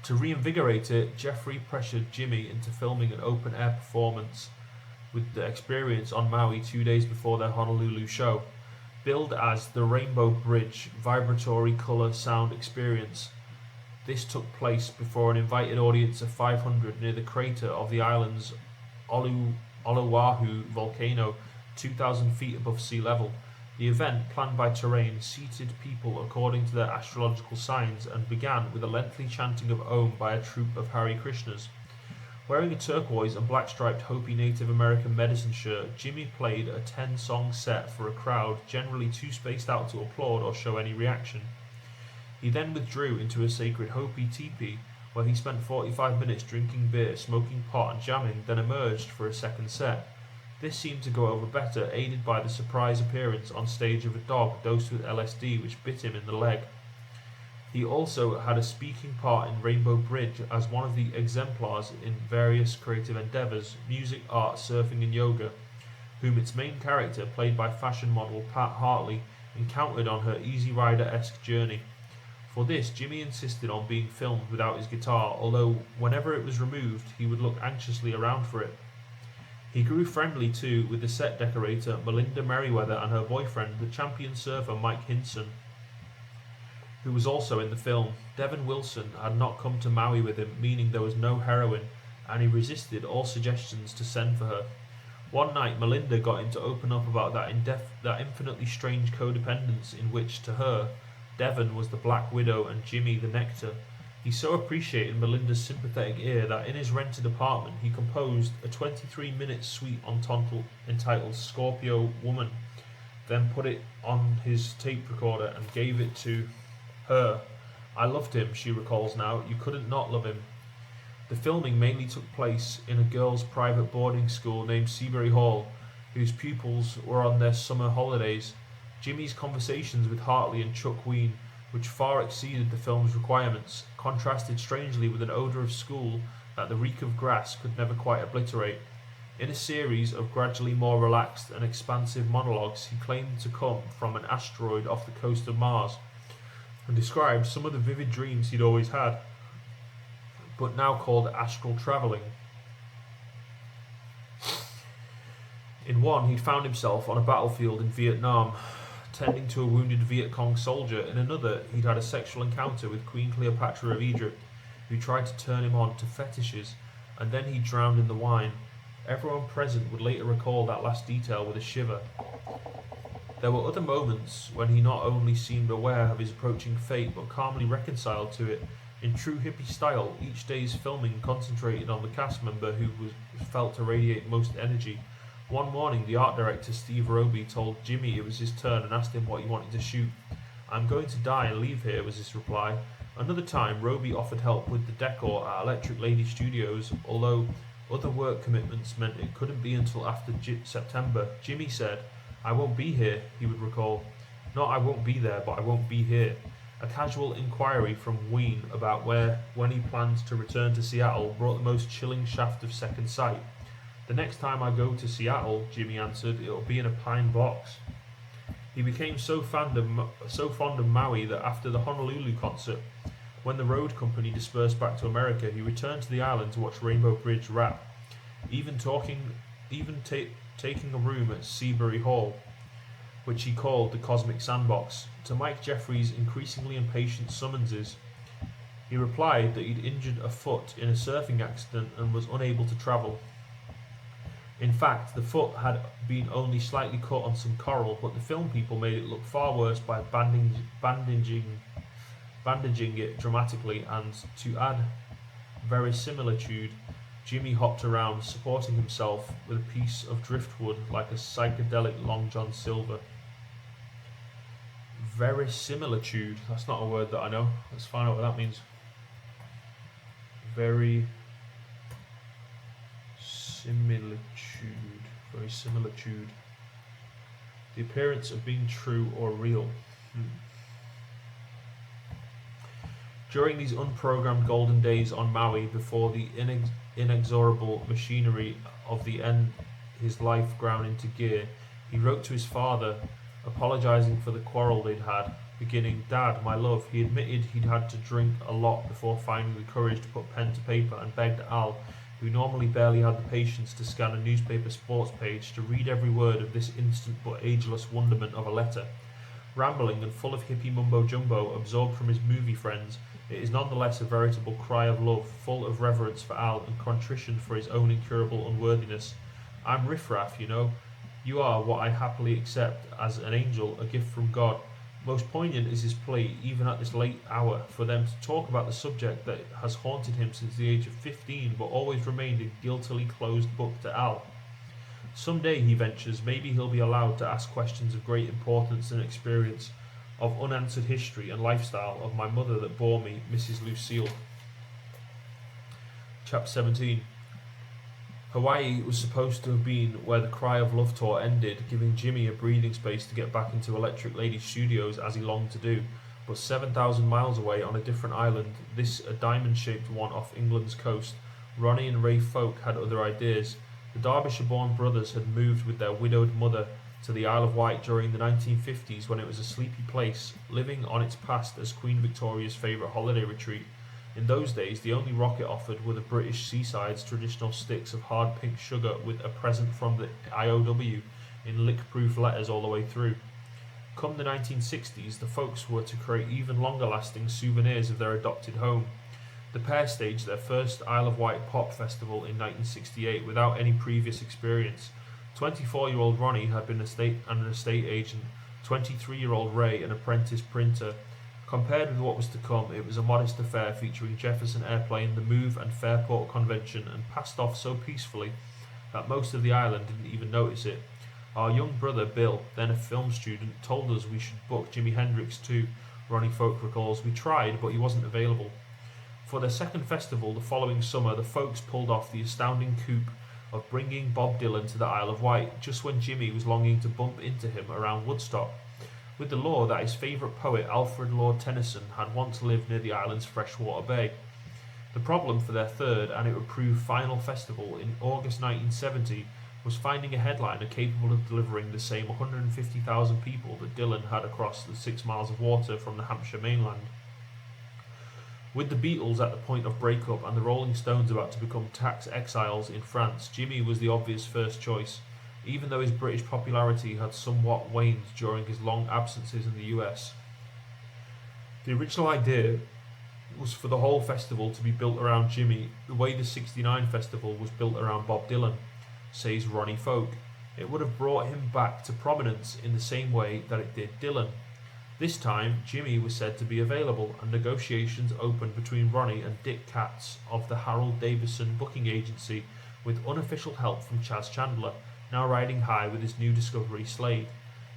To reinvigorate it, Jeffrey pressured Jimmy into filming an open-air performance with the experience on Maui 2 days before their Honolulu show, billed as the Rainbow Bridge Vibratory Colour Sound Experience. This took place before an invited audience of 500 near the crater of the island's Oluwahu volcano, 2,000 feet above sea level. The event, planned by Terrain, seated people according to their astrological signs and began with a lengthy chanting of Om by a troupe of Hare Krishnas. Wearing a turquoise and black-striped Hopi Native American medicine shirt, Jimmy played a 10-song set for a crowd generally too spaced out to applaud or show any reaction. He then withdrew into a sacred Hopi teepee, where he spent 45 minutes drinking beer, smoking pot and jamming, then emerged for a second set. This seemed to go over better, aided by the surprise appearance on stage of a dog dosed with LSD which bit him in the leg. He also had a speaking part in Rainbow Bridge as one of the exemplars in various creative endeavours, music, art, surfing and yoga, whom its main character, played by fashion model Pat Hartley, encountered on her Easy Rider-esque journey. For this, Jimmy insisted on being filmed without his guitar, although whenever it was removed, he would look anxiously around for it. He grew friendly too with the set decorator Melinda Merriweather and her boyfriend, the champion surfer Mike Hinson, who was also in the film. Devin Wilson had not come to Maui with him, meaning there was no heroin, and he resisted all suggestions to send for her. One night, Melinda got him to open up about that infinitely strange codependence in which, to her, Devon was the Black Widow and Jimmy the Nectar. He so appreciated Melinda's sympathetic ear that in his rented apartment he composed a 23-minute suite entitled Scorpio Woman, then put it on his tape recorder and gave it to her. I loved him, she recalls now. You couldn't not love him. The filming mainly took place in a girls' private boarding school named Seabury Hall, whose pupils were on their summer holidays. Jimmy's conversations with Hartley and Chuck Ween, which far exceeded the film's requirements, contrasted strangely with an odour of school that the reek of grass could never quite obliterate. In a series of gradually more relaxed and expansive monologues, he claimed to come from an asteroid off the coast of Mars, and described some of the vivid dreams he'd always had, but now called astral travelling. In one, he'd found himself on a battlefield in Vietnam, tending to a wounded Viet Cong soldier. In another, he'd had a sexual encounter with Queen Cleopatra of Egypt, who tried to turn him on to fetishes, and then he drowned in the wine. Everyone present would later recall that last detail with a shiver. There were other moments when he not only seemed aware of his approaching fate, but calmly reconciled to it. In true hippie style, each day's filming concentrated on the cast member who was felt to radiate most energy. One morning, the art director Steve Roby told Jimmy it was his turn and asked him what he wanted to shoot. "I'm going to die and leave here," was his reply. Another time, Roby offered help with the decor at Electric Lady Studios, although other work commitments meant it couldn't be until after September. Jimmy said, "I won't be here," he would recall. "Not I won't be there, but I won't be here." A casual inquiry from Ween about when he planned to return to Seattle brought the most chilling shaft of second sight. "The next time I go to Seattle," Jimmy answered, "it'll be in a pine box." He became so fond of Maui that after the Honolulu concert, when the road company dispersed back to America, he returned to the island to watch Rainbow Bridge wrap, taking a room at Seabury Hall, which he called the Cosmic Sandbox. To Mike Jeffries' increasingly impatient summonses, he replied that he'd injured a foot in a surfing accident and was unable to travel. In fact, the foot had been only slightly cut on some coral, but the film people made it look far worse by bandaging it dramatically, and to add verisimilitude, Jimmy hopped around, supporting himself with a piece of driftwood like a psychedelic Long John Silver. Verisimilitude, that's not a word that I know. Let's find out what that means. Verisimilitude. The appearance of being true or real. During these unprogrammed golden days on Maui, before the inexorable machinery of the end his life ground into gear, he wrote to his father, apologizing for the quarrel they'd had, beginning, "Dad, my love." He admitted he'd had to drink a lot before finding the courage to put pen to paper, and begged Al, who normally barely had the patience to scan a newspaper sports page, to read every word of this instant but ageless wonderment of a letter. Rambling and full of hippie mumbo-jumbo, absorbed from his movie friends, it is nonetheless a veritable cry of love, full of reverence for Al and contrition for his own incurable unworthiness. "I'm riffraff, you know. You are what I happily accept as an angel, a gift from God. Most poignant is his plea, even at this late hour, for them to talk about the subject that has haunted him since the age of 15 but always remained a guiltily closed book to Al. Some day, he ventures, maybe he'll be allowed to ask questions of great importance and experience, of unanswered history and lifestyle of my mother that bore me, Mrs. Lucille. Chapter 17. Hawaii was supposed to have been where the Cry of Love tour ended, giving Jimmy a breathing space to get back into Electric Lady Studios as he longed to do. But 7,000 miles away on a different island, this a diamond-shaped one off England's coast, Ronnie and Ray Folk had other ideas. The Derbyshire-born brothers had moved with their widowed mother to the Isle of Wight during the 1950s when it was a sleepy place, living on its past as Queen Victoria's favourite holiday retreat. In those days, the only rocket offered were the British seaside's traditional sticks of hard pink sugar with a present from the IOW in lick-proof letters all the way through. Come the 1960s, the folks were to create even longer-lasting souvenirs of their adopted home. The pair staged their first Isle of Wight pop festival in 1968 without any previous experience. 24-year-old Ronnie had been an estate agent, 23-year-old Ray an apprentice printer. Compared with what was to come, it was a modest affair featuring Jefferson Airplane, the Move and Fairport Convention, and passed off so peacefully that most of the island didn't even notice it. Our young brother Bill, then a film student, told us we should book Jimi Hendrix too, Ronnie Folk recalls. We tried, but he wasn't available. For their second festival the following summer, the folks pulled off the astounding coup of bringing Bob Dylan to the Isle of Wight, just when Jimmy was longing to bump into him around Woodstock, with the lore that his favourite poet Alfred Lord Tennyson had once lived near the island's freshwater bay. The problem for their third, and it would prove final festival in August 1970 was finding a headliner capable of delivering the same 150,000 people that Dylan had across the 6 miles of water from the Hampshire mainland. With the Beatles at the point of breakup and the Rolling Stones about to become tax exiles in France, Jimmy was the obvious first choice, even though his British popularity had somewhat waned during his long absences in the US. The original idea was for the whole festival to be built around Jimmy, the way the '69 festival was built around Bob Dylan, says Ronnie Folk. It would have brought him back to prominence in the same way that it did Dylan. This time, Jimmy was said to be available, and negotiations opened between Ronnie and Dick Katz of the Harold Davison booking agency, with unofficial help from Chas Chandler, now riding high with his new discovery Slade.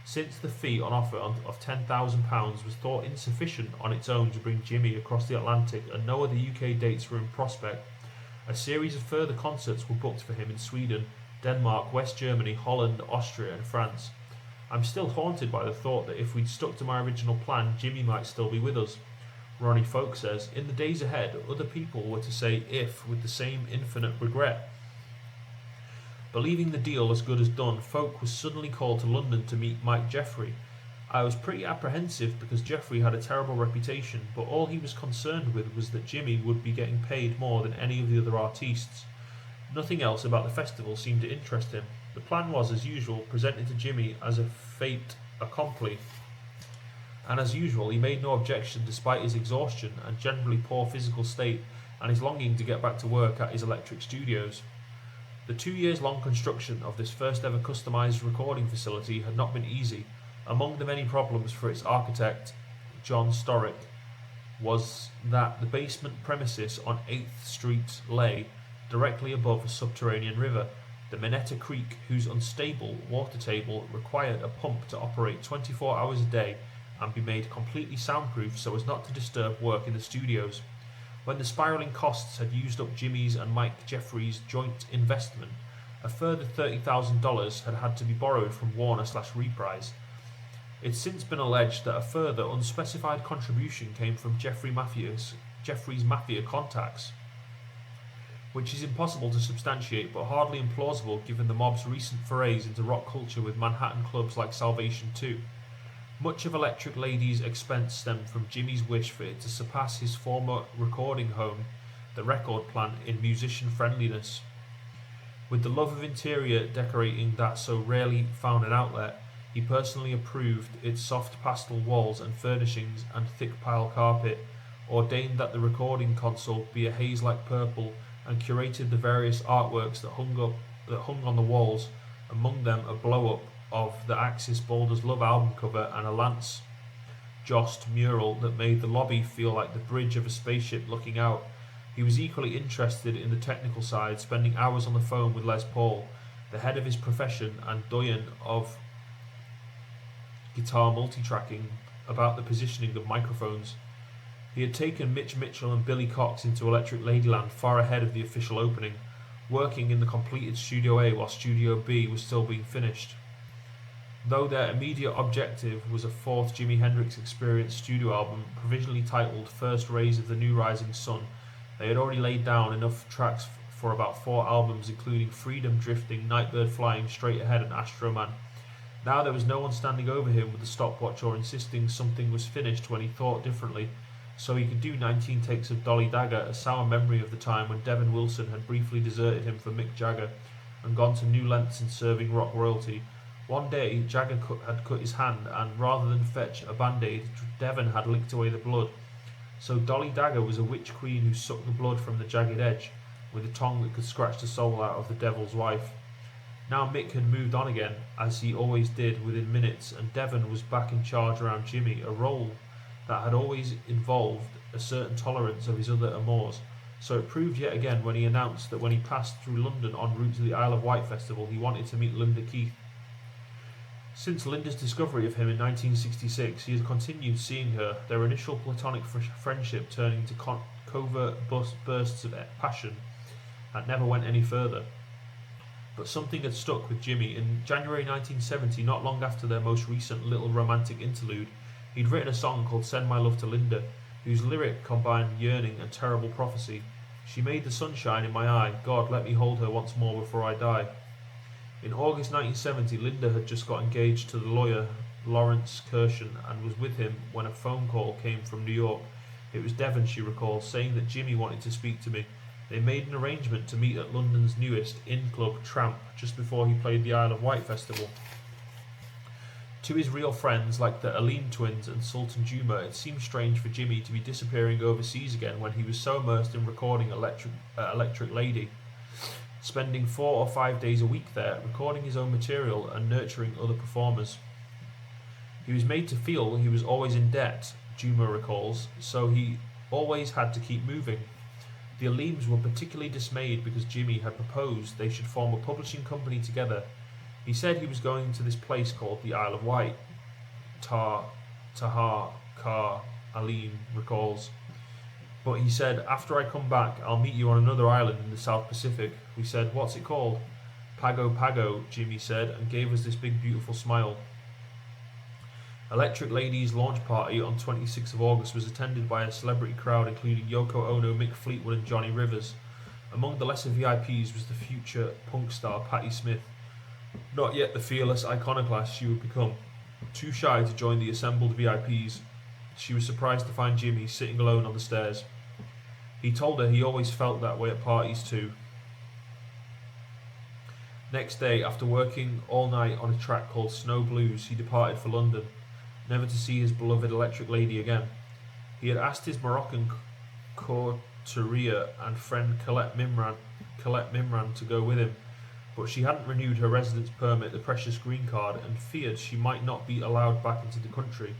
Since the fee on offer of £10,000 was thought insufficient on its own to bring Jimmy across the Atlantic and no other UK dates were in prospect, a series of further concerts were booked for him in Sweden, Denmark, West Germany, Holland, Austria and France. I'm still haunted by the thought that if we'd stuck to my original plan, Jimmy might still be with us. Ronnie Folk says, in the days ahead, other people were to say if with the same infinite regret. Believing the deal as good as done, Folk was suddenly called to London to meet Mike Jeffrey. I was pretty apprehensive because Jeffrey had a terrible reputation, but all he was concerned with was that Jimmy would be getting paid more than any of the other artistes. Nothing else about the festival seemed to interest him. The plan was, as usual, presented to Jimmy as a fait accompli, and as usual he made no objection despite his exhaustion and generally poor physical state and his longing to get back to work at his Electric Studios. The 2 years long construction of this first ever customised recording facility had not been easy. Among the many problems for its architect, John Storick, was that the basement premises on 8th Street lay directly above a subterranean river, the Minetta Creek, whose unstable water table required a pump to operate 24 hours a day and be made completely soundproof so as not to disturb work in the studios. When the spiralling costs had used up Jimmy's and Mike Jeffrey's joint investment, a further $30,000 had had to be borrowed from Warner/Reprise. It's since been alleged that a further unspecified contribution came from Jeffrey's mafia contacts, which is impossible to substantiate but hardly implausible given the mob's recent forays into rock culture with Manhattan clubs like Salvation 2. Much of Electric Lady's expense stemmed from Jimmy's wish for it to surpass his former recording home, the Record Plant, in musician friendliness. With the love of interior decorating that so rarely found an outlet, he personally approved its soft pastel walls and furnishings and thick pile carpet, ordained that the recording console be a haze-like purple, and curated the various artworks that hung on the walls, among them a blow-up of the Axis Boulders Love album cover and a lance Jost mural that made the lobby feel like the bridge of a spaceship looking out. He was equally interested in the technical side, spending hours on the phone with Les Paul, the head of his profession and doyen of guitar multitracking, about the positioning of microphones. He had taken Mitch Mitchell and Billy Cox into Electric Ladyland far ahead of the official opening, working in the completed Studio A while Studio B was still being finished. Though their immediate objective was a fourth Jimi Hendrix Experience studio album provisionally titled First Rays of the New Rising Sun, they had already laid down enough tracks for about 4 albums, including Freedom Drifting, Nightbird Flying, Straight Ahead and Astro Man. Now there was no one standing over him with a stopwatch or insisting something was finished when he thought differently, so he could do 19 takes of Dolly Dagger, a sour memory of the time when Devin Wilson had briefly deserted him for Mick Jagger and gone to new lengths in serving rock royalty. One day, Jagger had cut his hand, and rather than fetch a band-aid, Devon had licked away the blood. So Dolly Dagger was a witch queen who sucked the blood from the jagged edge, with a tongue that could scratch the soul out of the devil's wife. Now Mick had moved on again, as he always did within minutes, and Devon was back in charge around Jimmy, a role that had always involved a certain tolerance of his other amours. So it proved yet again when he announced that when he passed through London en route to the Isle of Wight festival, he wanted to meet Linda Keith. Since Linda's discovery of him in 1966, he had continued seeing her, their initial platonic friendship turning into covert bursts of passion that never went any further. But something had stuck with Jimmy. In January 1970, not long after their most recent little romantic interlude, he'd written a song called Send My Love to Linda, whose lyric combined yearning and terrible prophecy. She made the sunshine in my eye, God, let me hold her once more before I die. In August 1970, Linda had just got engaged to the lawyer Lawrence Kirshen and was with him when a phone call came from New York. It was Devon, she recalls, saying that Jimmy wanted to speak to me. They made an arrangement to meet at London's newest inn club, Tramp, just before he played the Isle of Wight festival. To his real friends like the Aleem twins and Sultan Juma, it seemed strange for Jimmy to be disappearing overseas again when he was so immersed in recording Electric Lady, spending 4 or 5 days a week there, recording his own material and nurturing other performers. He was made to feel he was always in debt, Juma recalls, so he always had to keep moving. The Aleems were particularly dismayed because Jimmy had proposed they should form a publishing company together. He said he was going to this place called the Isle of Wight. Tahar Kar Aleem recalls. But he said, after I come back, I'll meet you on another island in the South Pacific. We said, what's it called? Pago Pago, Jimmy said, and gave us this big beautiful smile. Electric Lady's launch party on 26th of August was attended by a celebrity crowd including Yoko Ono, Mick Fleetwood and Johnny Rivers. Among the lesser VIPs was the future punk star Patti Smith. Not yet the fearless iconoclast she would become. Too shy to join the assembled VIPs, she was surprised to find Jimmy sitting alone on the stairs. He told her he always felt that way at parties too. Next day, after working all night on a track called Snow Blues, he departed for London, never to see his beloved Electric Lady again. He had asked his Moroccan couturier and friend Colette Mimran to go with him, but she hadn't renewed her residence permit, the precious green card, and feared she might not be allowed back into the country.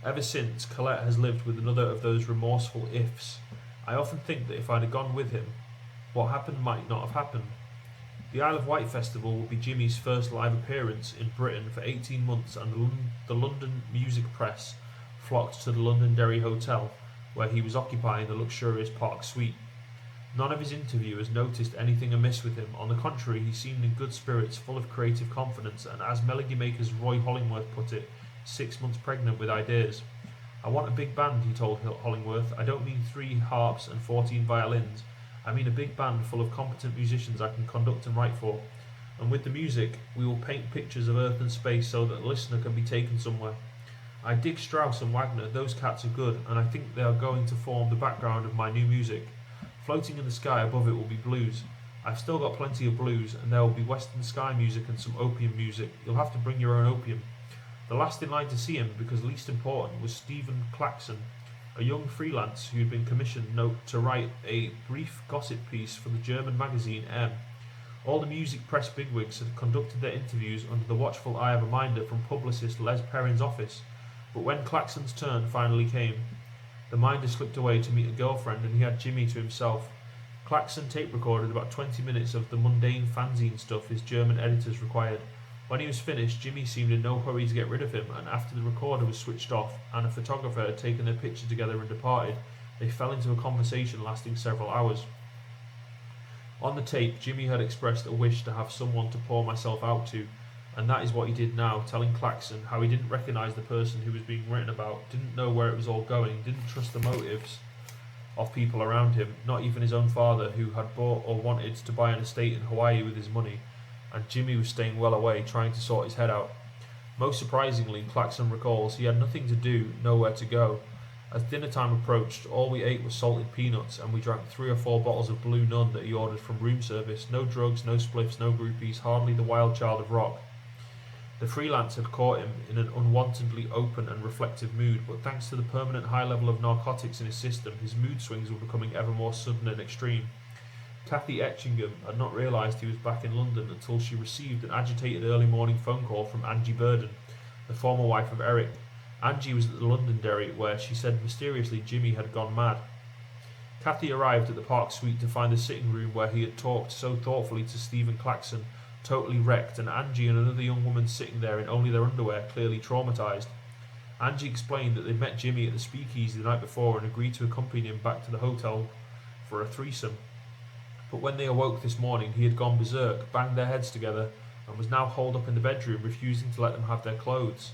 Ever since, Colette has lived with another of those remorseful ifs. I often think that if I'd have gone with him, what happened might not have happened. The Isle of Wight Festival will be Jimmy's first live appearance in Britain for 18 months, and the London music press flocked to the Londonderry Hotel, where he was occupying the luxurious Park Suite. None of his interviewers noticed anything amiss with him. On the contrary, he seemed in good spirits, full of creative confidence, and as melody makers Roy Hollingworth put it, 6 months pregnant with ideas. I want a big band, he told Hollingworth. I don't mean 3 harps and 14 violins. I mean a big band full of competent musicians I can conduct and write for. And with the music, we will paint pictures of earth and space so that the listener can be taken somewhere. I dig Strauss and Wagner, those cats are good, and I think they are going to form the background of my new music. Floating in the sky above it will be blues. I've still got plenty of blues, and there will be western sky music and some opium music. You'll have to bring your own opium. The last in line to see him, because least important, was Stephen Claxon, a young freelance who had been commissioned to write a brief gossip piece for the German magazine M. All the music press bigwigs had conducted their interviews under the watchful eye of a minder from publicist Les Perrin's office, But when Claxon's turn finally came, the minder slipped away to meet a girlfriend and he had Jimmy to himself. Claxon tape recorded about 20 minutes of the mundane fanzine stuff his German editors required. When he was finished, Jimmy seemed in no hurry to get rid of him, and after the recorder was switched off and a photographer had taken their picture together and departed, they fell into a conversation lasting several hours. On the tape, Jimmy had expressed a wish to have someone to pour myself out to, and that is what he did now, telling Claxon how he didn't recognise the person who was being written about, didn't know where it was all going, didn't trust the motives of people around him, not even his own father, who had bought or wanted to buy an estate in Hawaii with his money, and Jimmy was staying well away, trying to sort his head out. Most surprisingly, Claxon recalls, he had nothing to do, nowhere to go. As dinner time approached, all we ate was salted peanuts, and we drank 3 or 4 bottles of Blue Nun that he ordered from room service. No drugs, no spliffs, no groupies, hardly the wild child of rock. The freelance had caught him in an unwontedly open and reflective mood, but thanks to the permanent high level of narcotics in his system, his mood swings were becoming ever more sudden and extreme. Kathy Etchingham had not realised he was back in London until she received an agitated early morning phone call from Angie Burden, the former wife of Eric. Angie was at the Londonderry, where she said mysteriously Jimmy had gone mad. Kathy arrived at the Park Suite to find the sitting room where he had talked so thoughtfully to Stephen Claxon totally wrecked, and Angie and another young woman sitting there in only their underwear, clearly traumatised. Angie explained that they'd met Jimmy at the Speakeasy the night before and agreed to accompany him back to the hotel for a threesome. But when they awoke this morning, he had gone berserk, banged their heads together, and was now holed up in the bedroom, refusing to let them have their clothes.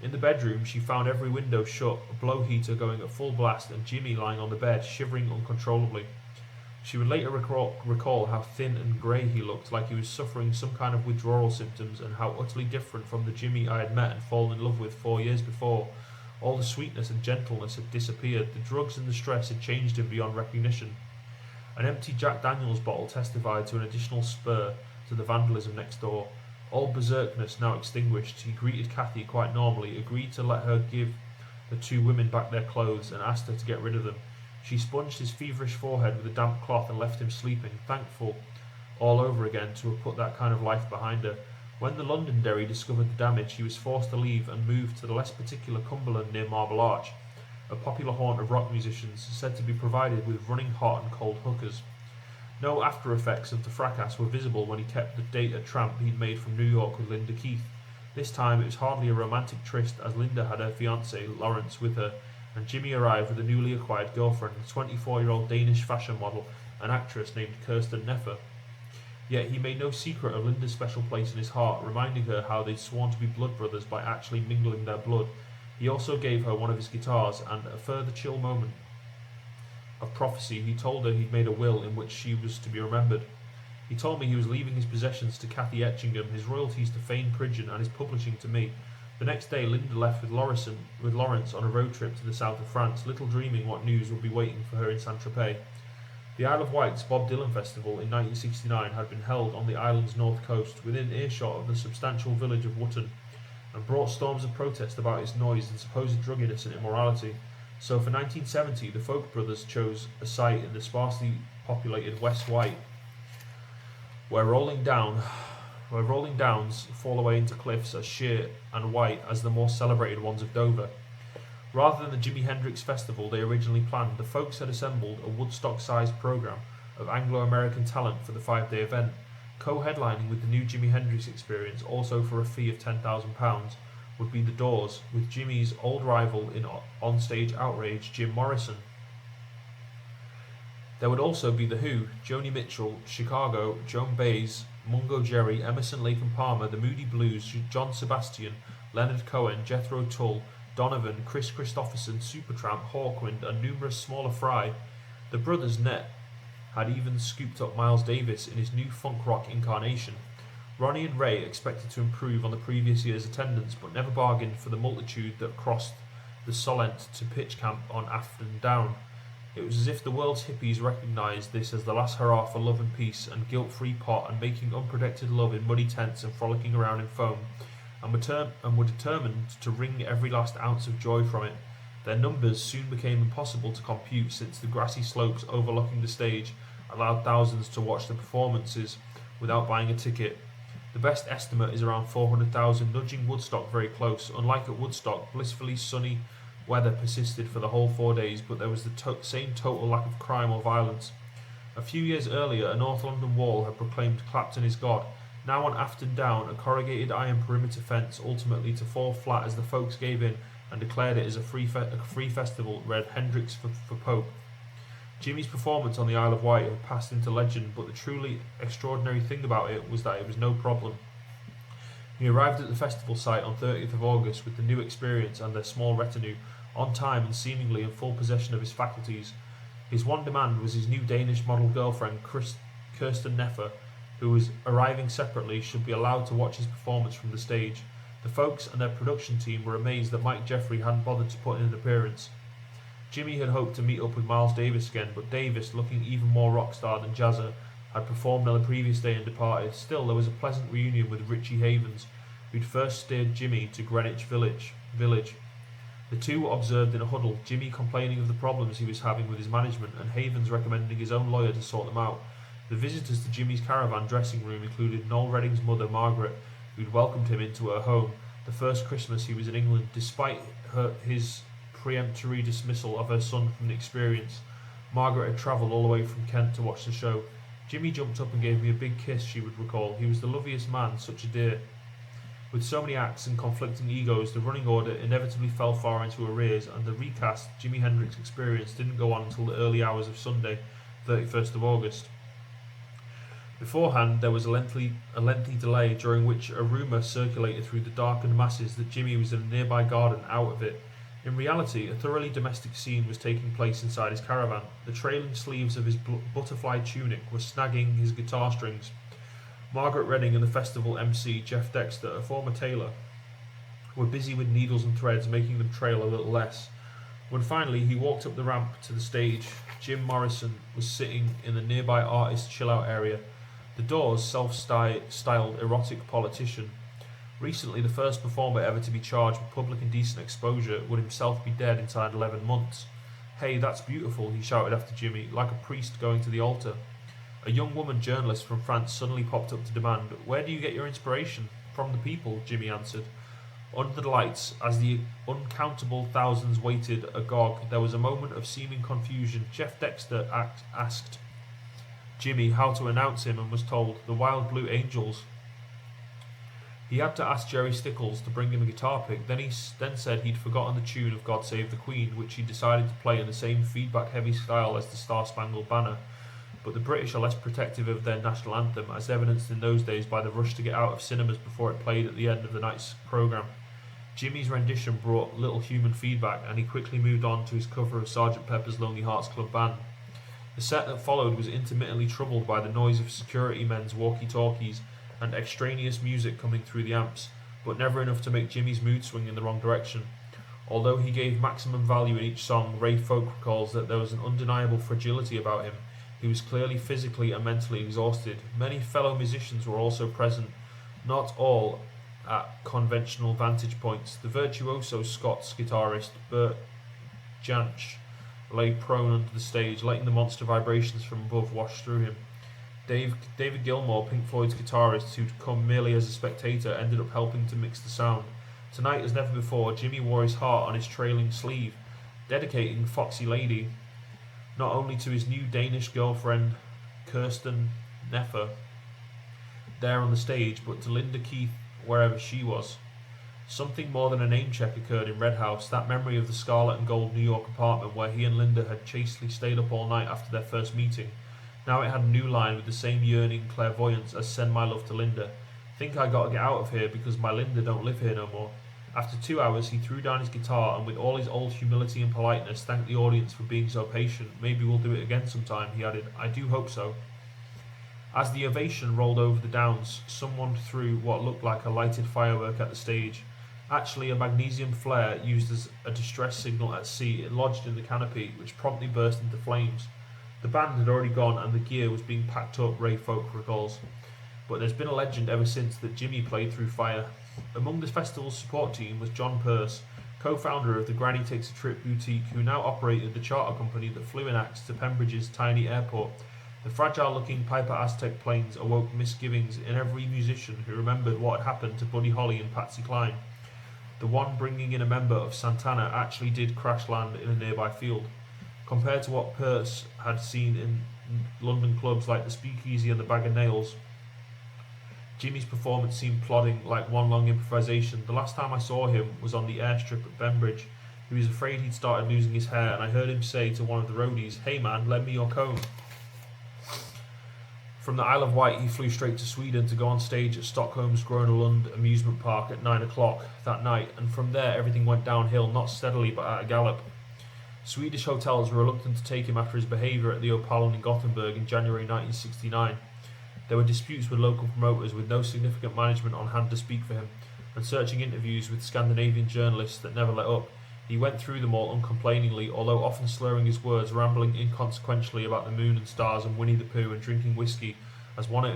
In the bedroom, she found every window shut, a blow heater going at full blast, and Jimmy lying on the bed, shivering uncontrollably. She would later recall how thin and grey he looked, like he was suffering some kind of withdrawal symptoms, and how utterly different from the Jimmy I had met and fallen in love with 4 years before. All the sweetness and gentleness had disappeared. The drugs and the stress had changed him beyond recognition. An empty Jack Daniels bottle testified to an additional spur to the vandalism next door. All berserkness now extinguished, he greeted Kathy quite normally, agreed to let her give the 2 women back their clothes, and asked her to get rid of them. She sponged his feverish forehead with a damp cloth and left him sleeping, thankful all over again to have put that kind of life behind her. When the Londonderry discovered the damage, he was forced to leave and moved to the less particular Cumberland near Marble Arch, a popular haunt of rock musicians, said to be provided with running hot and cold hookers. No after effects of the fracas were visible when he kept the date at tramp he'd made from New York with Linda Keith. This time it was hardly a romantic tryst, as Linda had her fiancé, Lawrence, with her, and Jimmy arrived with a newly acquired girlfriend, a 24-year-old Danish fashion model, an actress named Kirsten Neffer. Yet he made no secret of Linda's special place in his heart, reminding her how they'd sworn to be blood brothers by actually mingling their blood. He also gave her one of his guitars, and a further chill moment of prophecy, he told her he'd made a will in which she was to be remembered. He told me he was leaving his possessions to Kathy Etchingham, his royalties to Fane Pridgeon, and his publishing to me. The next day, Linda left with Lawrence on a road trip to the south of France, little dreaming what news would be waiting for her in Saint-Tropez. The Isle of Wight's Bob Dylan Festival in 1969 had been held on the island's north coast, within earshot of the substantial village of Wootton, and brought storms of protest about its noise and supposed druggedness and immorality. So for 1970, the Folk Brothers chose a site in the sparsely populated West Wight, where rolling downs fall away into cliffs as sheer and white as the more celebrated ones of Dover. Rather than the Jimi Hendrix Festival they originally planned, the Folks had assembled a Woodstock-sized programme of Anglo-American talent for the 5-day event, co-headlining with the new Jimi Hendrix Experience, also for a fee of £10,000, would be The Doors, with Jimmy's old rival in on-stage outrage, Jim Morrison. There would also be The Who, Joni Mitchell, Chicago, Joan Baez, Mungo Jerry, Emerson, Lake and Palmer, The Moody Blues, John Sebastian, Leonard Cohen, Jethro Tull, Donovan, Chris Christopherson, Supertramp, Hawkwind, and numerous smaller fry. The brothers Net had even scooped up Miles Davis in his new funk rock incarnation. Ronnie and Ray expected to improve on the previous year's attendance, but never bargained for the multitude that crossed the Solent to pitch camp on Afton Down. It was as if the world's hippies recognised this as the last hurrah for love and peace and guilt-free pot and making unprotected love in muddy tents and frolicking around in foam, and were determined to wring every last ounce of joy from it. Their numbers soon became impossible to compute, since the grassy slopes overlooking the stage allowed thousands to watch the performances without buying a ticket. The best estimate is around 400,000, nudging Woodstock very close. Unlike at Woodstock, blissfully sunny weather persisted for the whole 4 days, but there was the same total lack of crime or violence. A few years earlier, a North London wall had proclaimed Clapton is God. Now on Afton Down, a corrugated iron perimeter fence, ultimately to fall flat as the folks gave in and declared it as a free festival, read Hendrix for Pope. Jimmy's performance on the Isle of Wight had passed into legend, but the truly extraordinary thing about it was that it was no problem. He arrived at the festival site on 30th of August with the New Experience and their small retinue, on time and seemingly in full possession of his faculties. His one demand was his new Danish model girlfriend, Kirsten Neffer, who was arriving separately, should be allowed to watch his performance from the stage. The folks and their production team were amazed that Mike Jeffrey hadn't bothered to put in an appearance. Jimmy had hoped to meet up with Miles Davis again, but Davis, looking even more rock star than Jazza, had performed on the previous day and departed. Still, there was a pleasant reunion with Richie Havens, who'd first steered Jimmy to Greenwich Village. The two observed in a huddle, Jimmy complaining of the problems he was having with his management, and Havens recommending his own lawyer to sort them out. The visitors to Jimmy's caravan dressing room included Noel Redding's mother, Margaret, who'd welcomed him into her home the first Christmas he was in England, despite his peremptory dismissal of her son from the Experience. Margaret had travelled all the way from Kent to watch the show. Jimmy jumped up and gave me a big kiss, she would recall. He was the loveliest man, such a dear. With so many acts and conflicting egos, the running order inevitably fell far into arrears, and the recast Jimi Hendrix Experience didn't go on until the early hours of Sunday, 31st of August. Beforehand, there was a lengthy delay during which a rumour circulated through the darkened masses that Jimmy was in a nearby garden out of it. In reality, a thoroughly domestic scene was taking place inside his caravan. The trailing sleeves of his butterfly tunic were snagging his guitar strings. Margaret Redding and the festival MC, Jeff Dexter, a former tailor, were busy with needles and threads, making them trail a little less. When finally he walked up the ramp to the stage, Jim Morrison was sitting in the nearby artist chill-out area. The Doors' self-styled erotic politician, recently the first performer ever to be charged with public indecent exposure, would himself be dead inside 11 months. "Hey, that's beautiful," he shouted after Jimmy, like a priest going to the altar. A young woman journalist from France suddenly popped up to demand, "Where do you get your inspiration?" "From the people," Jimmy answered. Under the lights, as the uncountable thousands waited agog, there was a moment of seeming confusion. Jeff Dexter asked Jimmy how to announce him and was told, "The Wild Blue Angels." He had to ask Jerry Stickles to bring him a guitar pick, then said he'd forgotten the tune of God Save the Queen, which he decided to play in the same feedback-heavy style as the Star-Spangled Banner. But the British are less protective of their national anthem, as evidenced in those days by the rush to get out of cinemas before it played at the end of the night's programme. Jimmy's rendition brought little human feedback, and he quickly moved on to his cover of Sgt. Pepper's Lonely Hearts Club Band. The set that followed was intermittently troubled by the noise of security men's walkie-talkies and extraneous music coming through the amps, but never enough to make Jimmy's mood swing in the wrong direction. Although he gave maximum value in each song, Ray Folk recalls that there was an undeniable fragility about him. He was clearly physically and mentally exhausted. Many fellow musicians were also present, not all at conventional vantage points. The virtuoso Scots guitarist Bert Jansch lay prone under the stage, letting the monster vibrations from above wash through him. David Gilmour, Pink Floyd's guitarist, who'd come merely as a spectator, ended up helping to mix the sound. Tonight, as never before, Jimmy wore his heart on his trailing sleeve, dedicating Foxy Lady not only to his new Danish girlfriend, Kirsten Neffer, there on the stage, but to Linda Keith, wherever she was. Something more than a name check occurred in Red House, that memory of the scarlet and gold New York apartment where he and Linda had chastely stayed up all night after their first meeting. Now it had a new line with the same yearning clairvoyance as "Send my love to Linda." "Think I gotta get out of here because my Linda don't live here no more." After 2 hours, he threw down his guitar and with all his old humility and politeness thanked the audience for being so patient. "Maybe we'll do it again sometime," he added. "I do hope so." As the ovation rolled over the downs, someone threw what looked like a lighted firework at the stage. Actually, a magnesium flare used as a distress signal at sea. It lodged in the canopy, which promptly burst into flames. The band had already gone and the gear was being packed up, Ray Folk recalls. But there's been a legend ever since that Jimmy played through fire. Among the festival's support team was John Pearce, co-founder of the Granny Takes a Trip boutique, who now operated the charter company that flew in acts to Pembridge's tiny airport. The fragile-looking Piper Aztec planes awoke misgivings in every musician who remembered what had happened to Buddy Holly and Patsy Cline. The one bringing in a member of Santana actually did crash land in a nearby field. Compared to what Pearce had seen in London clubs like the Speakeasy and the Bag of Nails, Jimmy's performance seemed plodding, like one long improvisation. The last time I saw him was on the airstrip at Bembridge. He was afraid he'd started losing his hair, and I heard him say to one of the roadies, "Hey man, lend me your comb." From the Isle of Wight, he flew straight to Sweden to go on stage at Stockholm's Gröna Lund amusement park at 9 o'clock that night, and from there everything went downhill, not steadily but at a gallop. Swedish hotels were reluctant to take him after his behaviour at the Opalen in Gothenburg in January 1969. There were disputes with local promoters with no significant management on hand to speak for him, and searching interviews with Scandinavian journalists that never let up. He went through them all uncomplainingly, although often slurring his words, rambling inconsequentially about the moon and stars and Winnie the Pooh, and drinking whiskey, as one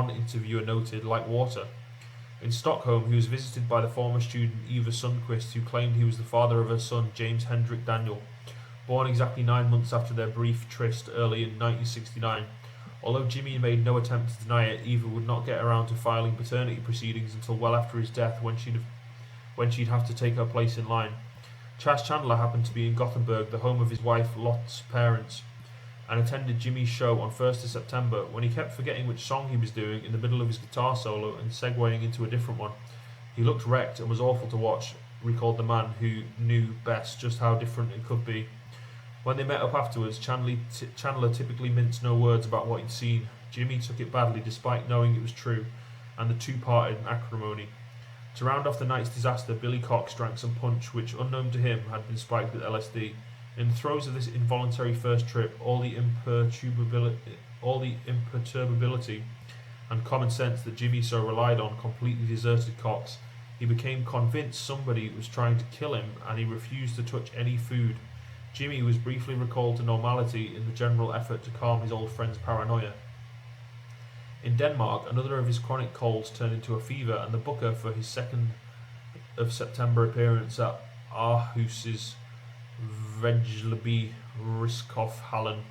interviewer noted, like water. In Stockholm, he was visited by the former student Eva Sundquist, who claimed he was the father of her son, James Hendrik Daniel, born exactly 9 months after their brief tryst early in 1969. Although Jimmy made no attempt to deny it, Eva would not get around to filing paternity proceedings until well after his death, when she'd have to take her place in line. Chas Chandler happened to be in Gothenburg, the home of his wife Lot's parents, and attended Jimmy's show on 1st of September, when he kept forgetting which song he was doing in the middle of his guitar solo and segueing into a different one. He looked wrecked and was awful to watch, recalled the man who knew best just how different it could be. When they met up afterwards, Chandler typically minced no words about what he'd seen. Jimmy took it badly despite knowing it was true, and the two parted in acrimony. To round off the night's disaster, Billy Cox drank some punch which, unknown to him, had been spiked with LSD. In the throes of this involuntary first trip, all the imperturbability and common sense that Jimmy so relied on completely deserted Cox. He became convinced somebody was trying to kill him, and he refused to touch any food. Jimmy was briefly recalled to normality in the general effort to calm his old friend's paranoia. In Denmark, another of his chronic colds turned into a fever, and the booker for his 2nd of September appearance at Aarhus's Vejleby Riskhoff Hallen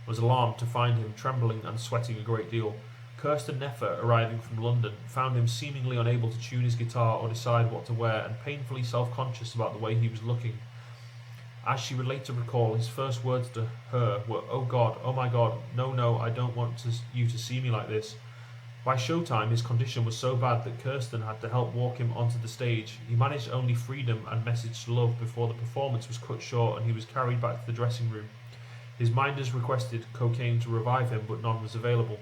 was alarmed to find him trembling and sweating a great deal. Kirsten Neffer, arriving from London, found him seemingly unable to tune his guitar or decide what to wear, and painfully self-conscious about the way he was looking. As she would later recall, his first words to her were, "Oh God, oh my God, no, I don't want you to see me like this." By showtime, his condition was so bad that Kirsten had to help walk him onto the stage. He managed only freedom and messaged love before the performance was cut short and he was carried back to the dressing room. His minders requested cocaine to revive him, but none was available.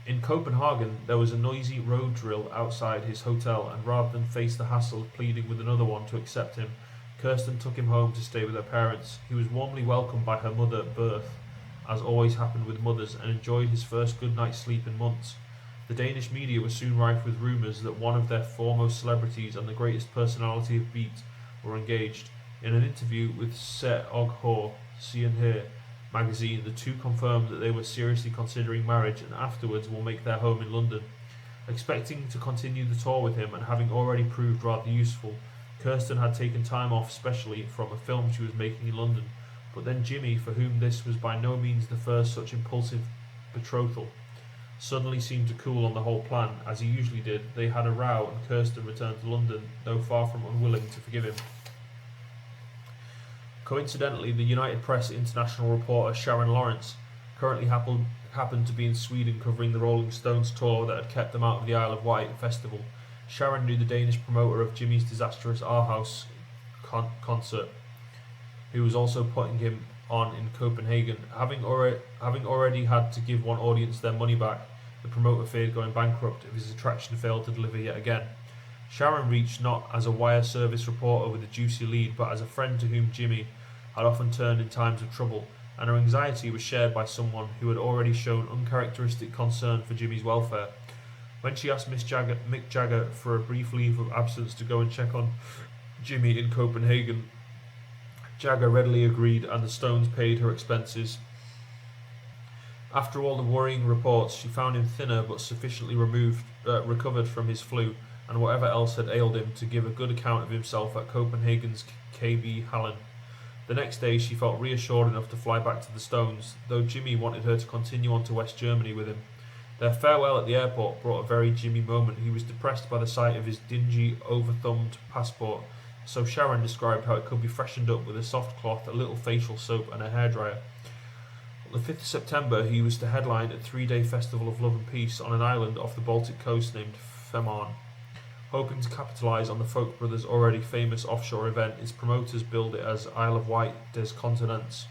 In Copenhagen, there was a noisy road drill outside his hotel, and rather than face the hassle of pleading with another one to accept him, Kirsten took him home to stay with her parents. He was warmly welcomed by her mother, Berth, as always happened with mothers, and enjoyed his first good night's sleep in months. The Danish media was soon rife with rumours that one of their foremost celebrities and the greatest personality of Beat were engaged. In an interview with Se og Hør, See and Hear magazine, the two confirmed that they were seriously considering marriage and afterwards will make their home in London. Expecting to continue the tour with him and having already proved rather useful, Kirsten had taken time off specially from a film she was making in London, but then Jimmy, for whom this was by no means the first such impulsive betrothal, suddenly seemed to cool on the whole plan, as he usually did. They had a row and Kirsten returned to London, though far from unwilling to forgive him. Coincidentally, the United Press international reporter Sharon Lawrence currently happened to be in Sweden covering the Rolling Stones tour that had kept them out of the Isle of Wight festival. Sharon knew the Danish promoter of Jimmy's disastrous Aarhus concert, who was also putting him on in Copenhagen. Having already had to give one audience their money back, the promoter feared going bankrupt if his attraction failed to deliver yet again. Sharon reached not as a wire service reporter with a juicy lead, but as a friend to whom Jimmy had often turned in times of trouble, and her anxiety was shared by someone who had already shown uncharacteristic concern for Jimmy's welfare. When she asked Mick Jagger for a brief leave of absence to go and check on Jimmy in Copenhagen, Jagger readily agreed, and the Stones paid her expenses. After all the worrying reports, she found him thinner but sufficiently recovered from his flu and whatever else had ailed him to give a good account of himself at Copenhagen's KB Hallen. The next day, she felt reassured enough to fly back to the Stones, though Jimmy wanted her to continue on to West Germany with him. Their farewell at the airport brought a very Jimmy moment. He was depressed by the sight of his dingy, over-thumbed passport, so Sharon described how it could be freshened up with a soft cloth, a little facial soap, and a hairdryer. On the 5th of September, he was to headline a 3-day festival of love and peace on an island off the Baltic coast named Fehmarn. Hoping to capitalise on the Folk Brothers' already famous offshore event, its promoters billed it as Isle of Wight des Continents.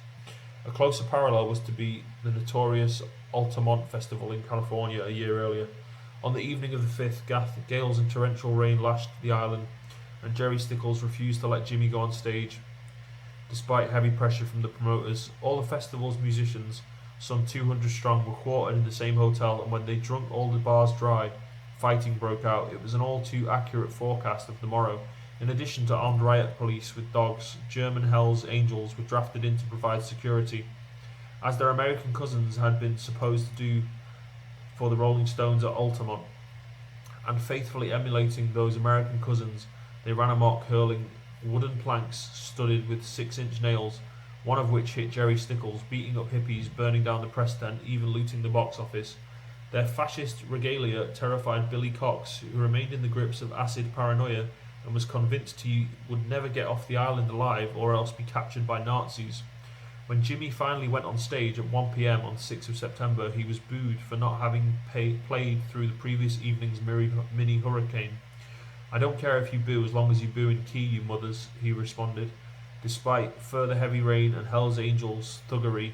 A closer parallel was to be the notorious Altamont Festival in California a year earlier. On the evening of the 5th, gales and torrential rain lashed the island, and Jerry Stickles refused to let Jimmy go on stage, despite heavy pressure from the promoters. All the festival's musicians, some 200 strong, were quartered in the same hotel, and when they drunk all the bars dry, fighting broke out. It was an all too accurate forecast of the morrow. In addition to armed riot police with dogs, German Hells Angels were drafted in to provide security, as their American cousins had been supposed to do for the Rolling Stones at Altamont. And faithfully emulating those American cousins, they ran amok, hurling wooden planks studded with 6-inch nails, one of which hit Jerry Stickles, beating up hippies, burning down the press tent, even looting the box office. Their fascist regalia terrified Billy Cox, who remained in the grips of acid paranoia and was convinced he would never get off the island alive or else be captured by Nazis. When Jimmy finally went on stage at 1 p.m. on the 6th of September, he was booed for not having played through the previous evening's mini hurricane. "I don't care if you boo as long as you boo in key, you mothers," he responded. Despite further heavy rain and Hells Angels thuggery,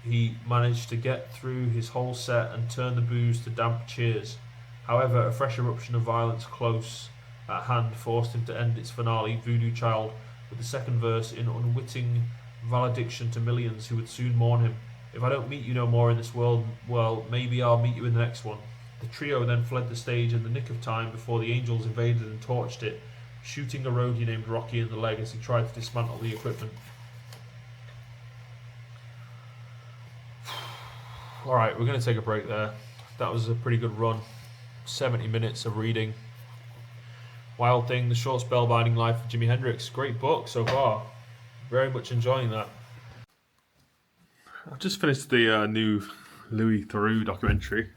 he managed to get through his whole set and turn the boos to damp cheers. However, a fresh eruption of violence close at hand forced him to end its finale, Voodoo Child, with the second verse in unwitting valediction to millions who would soon mourn him. "If I don't meet you no more in this world, well, maybe I'll meet you in the next one." The trio then fled the stage in the nick of time before the Angels invaded and torched it, shooting a roadie named Rocky in the leg as he tried to dismantle the equipment. Alright, we're going to take a break there. That was a pretty good run. 70 minutes of reading. Wild Thing, The Short Spellbinding Life of Jimi Hendrix. Great book so far. Very much enjoying that. I've just finished the new Louis Theroux documentary.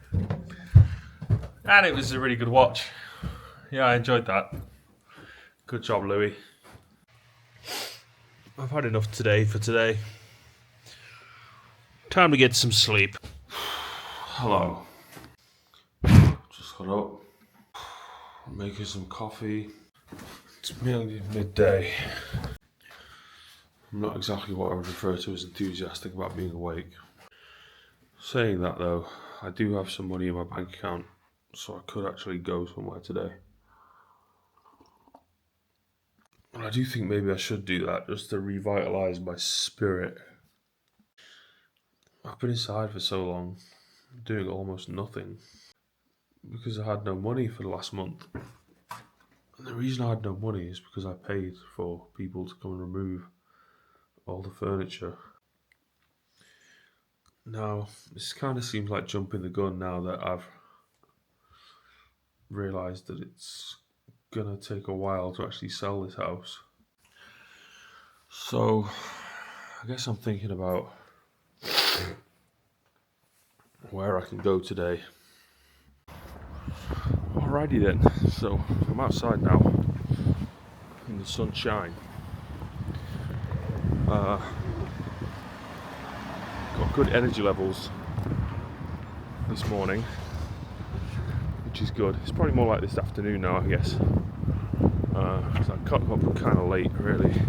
And it was a really good watch. Yeah, I enjoyed that. Good job, Louis. I've had enough today for today. Time to get some sleep. Hello. Just got up. I'm making some coffee. It's nearly midday. I'm not exactly what I would refer to as enthusiastic about being awake. Saying that though, I do have some money in my bank account, so I could actually go somewhere today. And I do think maybe I should do that just to revitalise my spirit. I've been inside for so long, doing almost nothing, because I had no money for the last month. And the reason I had no money is because I paid for people to come and remove all the furniture. Now, this kind of seems like jumping the gun now that I've realised that it's gonna take a while to actually sell this house. So, I guess I'm thinking about where I can go today. Alrighty then, so I'm outside now in the sunshine. Got good energy levels this morning, which is good. It's probably more like this afternoon now, I guess. So I got up kind of late, really.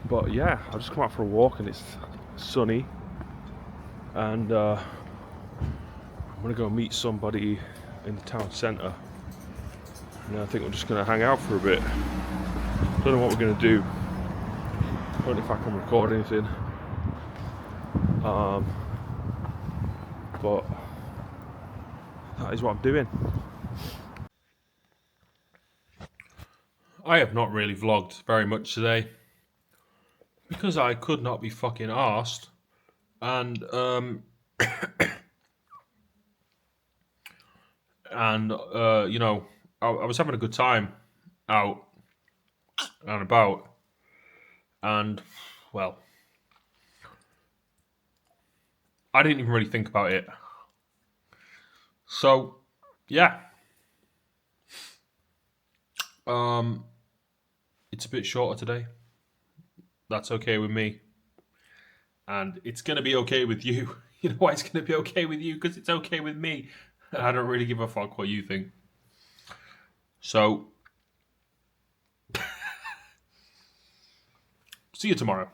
But yeah, I've just come out for a walk and it's sunny, and I'm gonna go meet somebody in the town centre, and I think we're just gonna hang out for a bit. Don't know what we're gonna do. Don't know if I can record anything. But that is what I'm doing. I have not really vlogged very much today because I could not be fucking arsed, and you know, I was having a good time out and about. And, well, I didn't even really think about it. So, yeah. It's a bit shorter today. That's okay with me. And it's going to be okay with you. You know why it's going to be okay with you? Because it's okay with me. I don't really give a fuck what you think. So, see you tomorrow.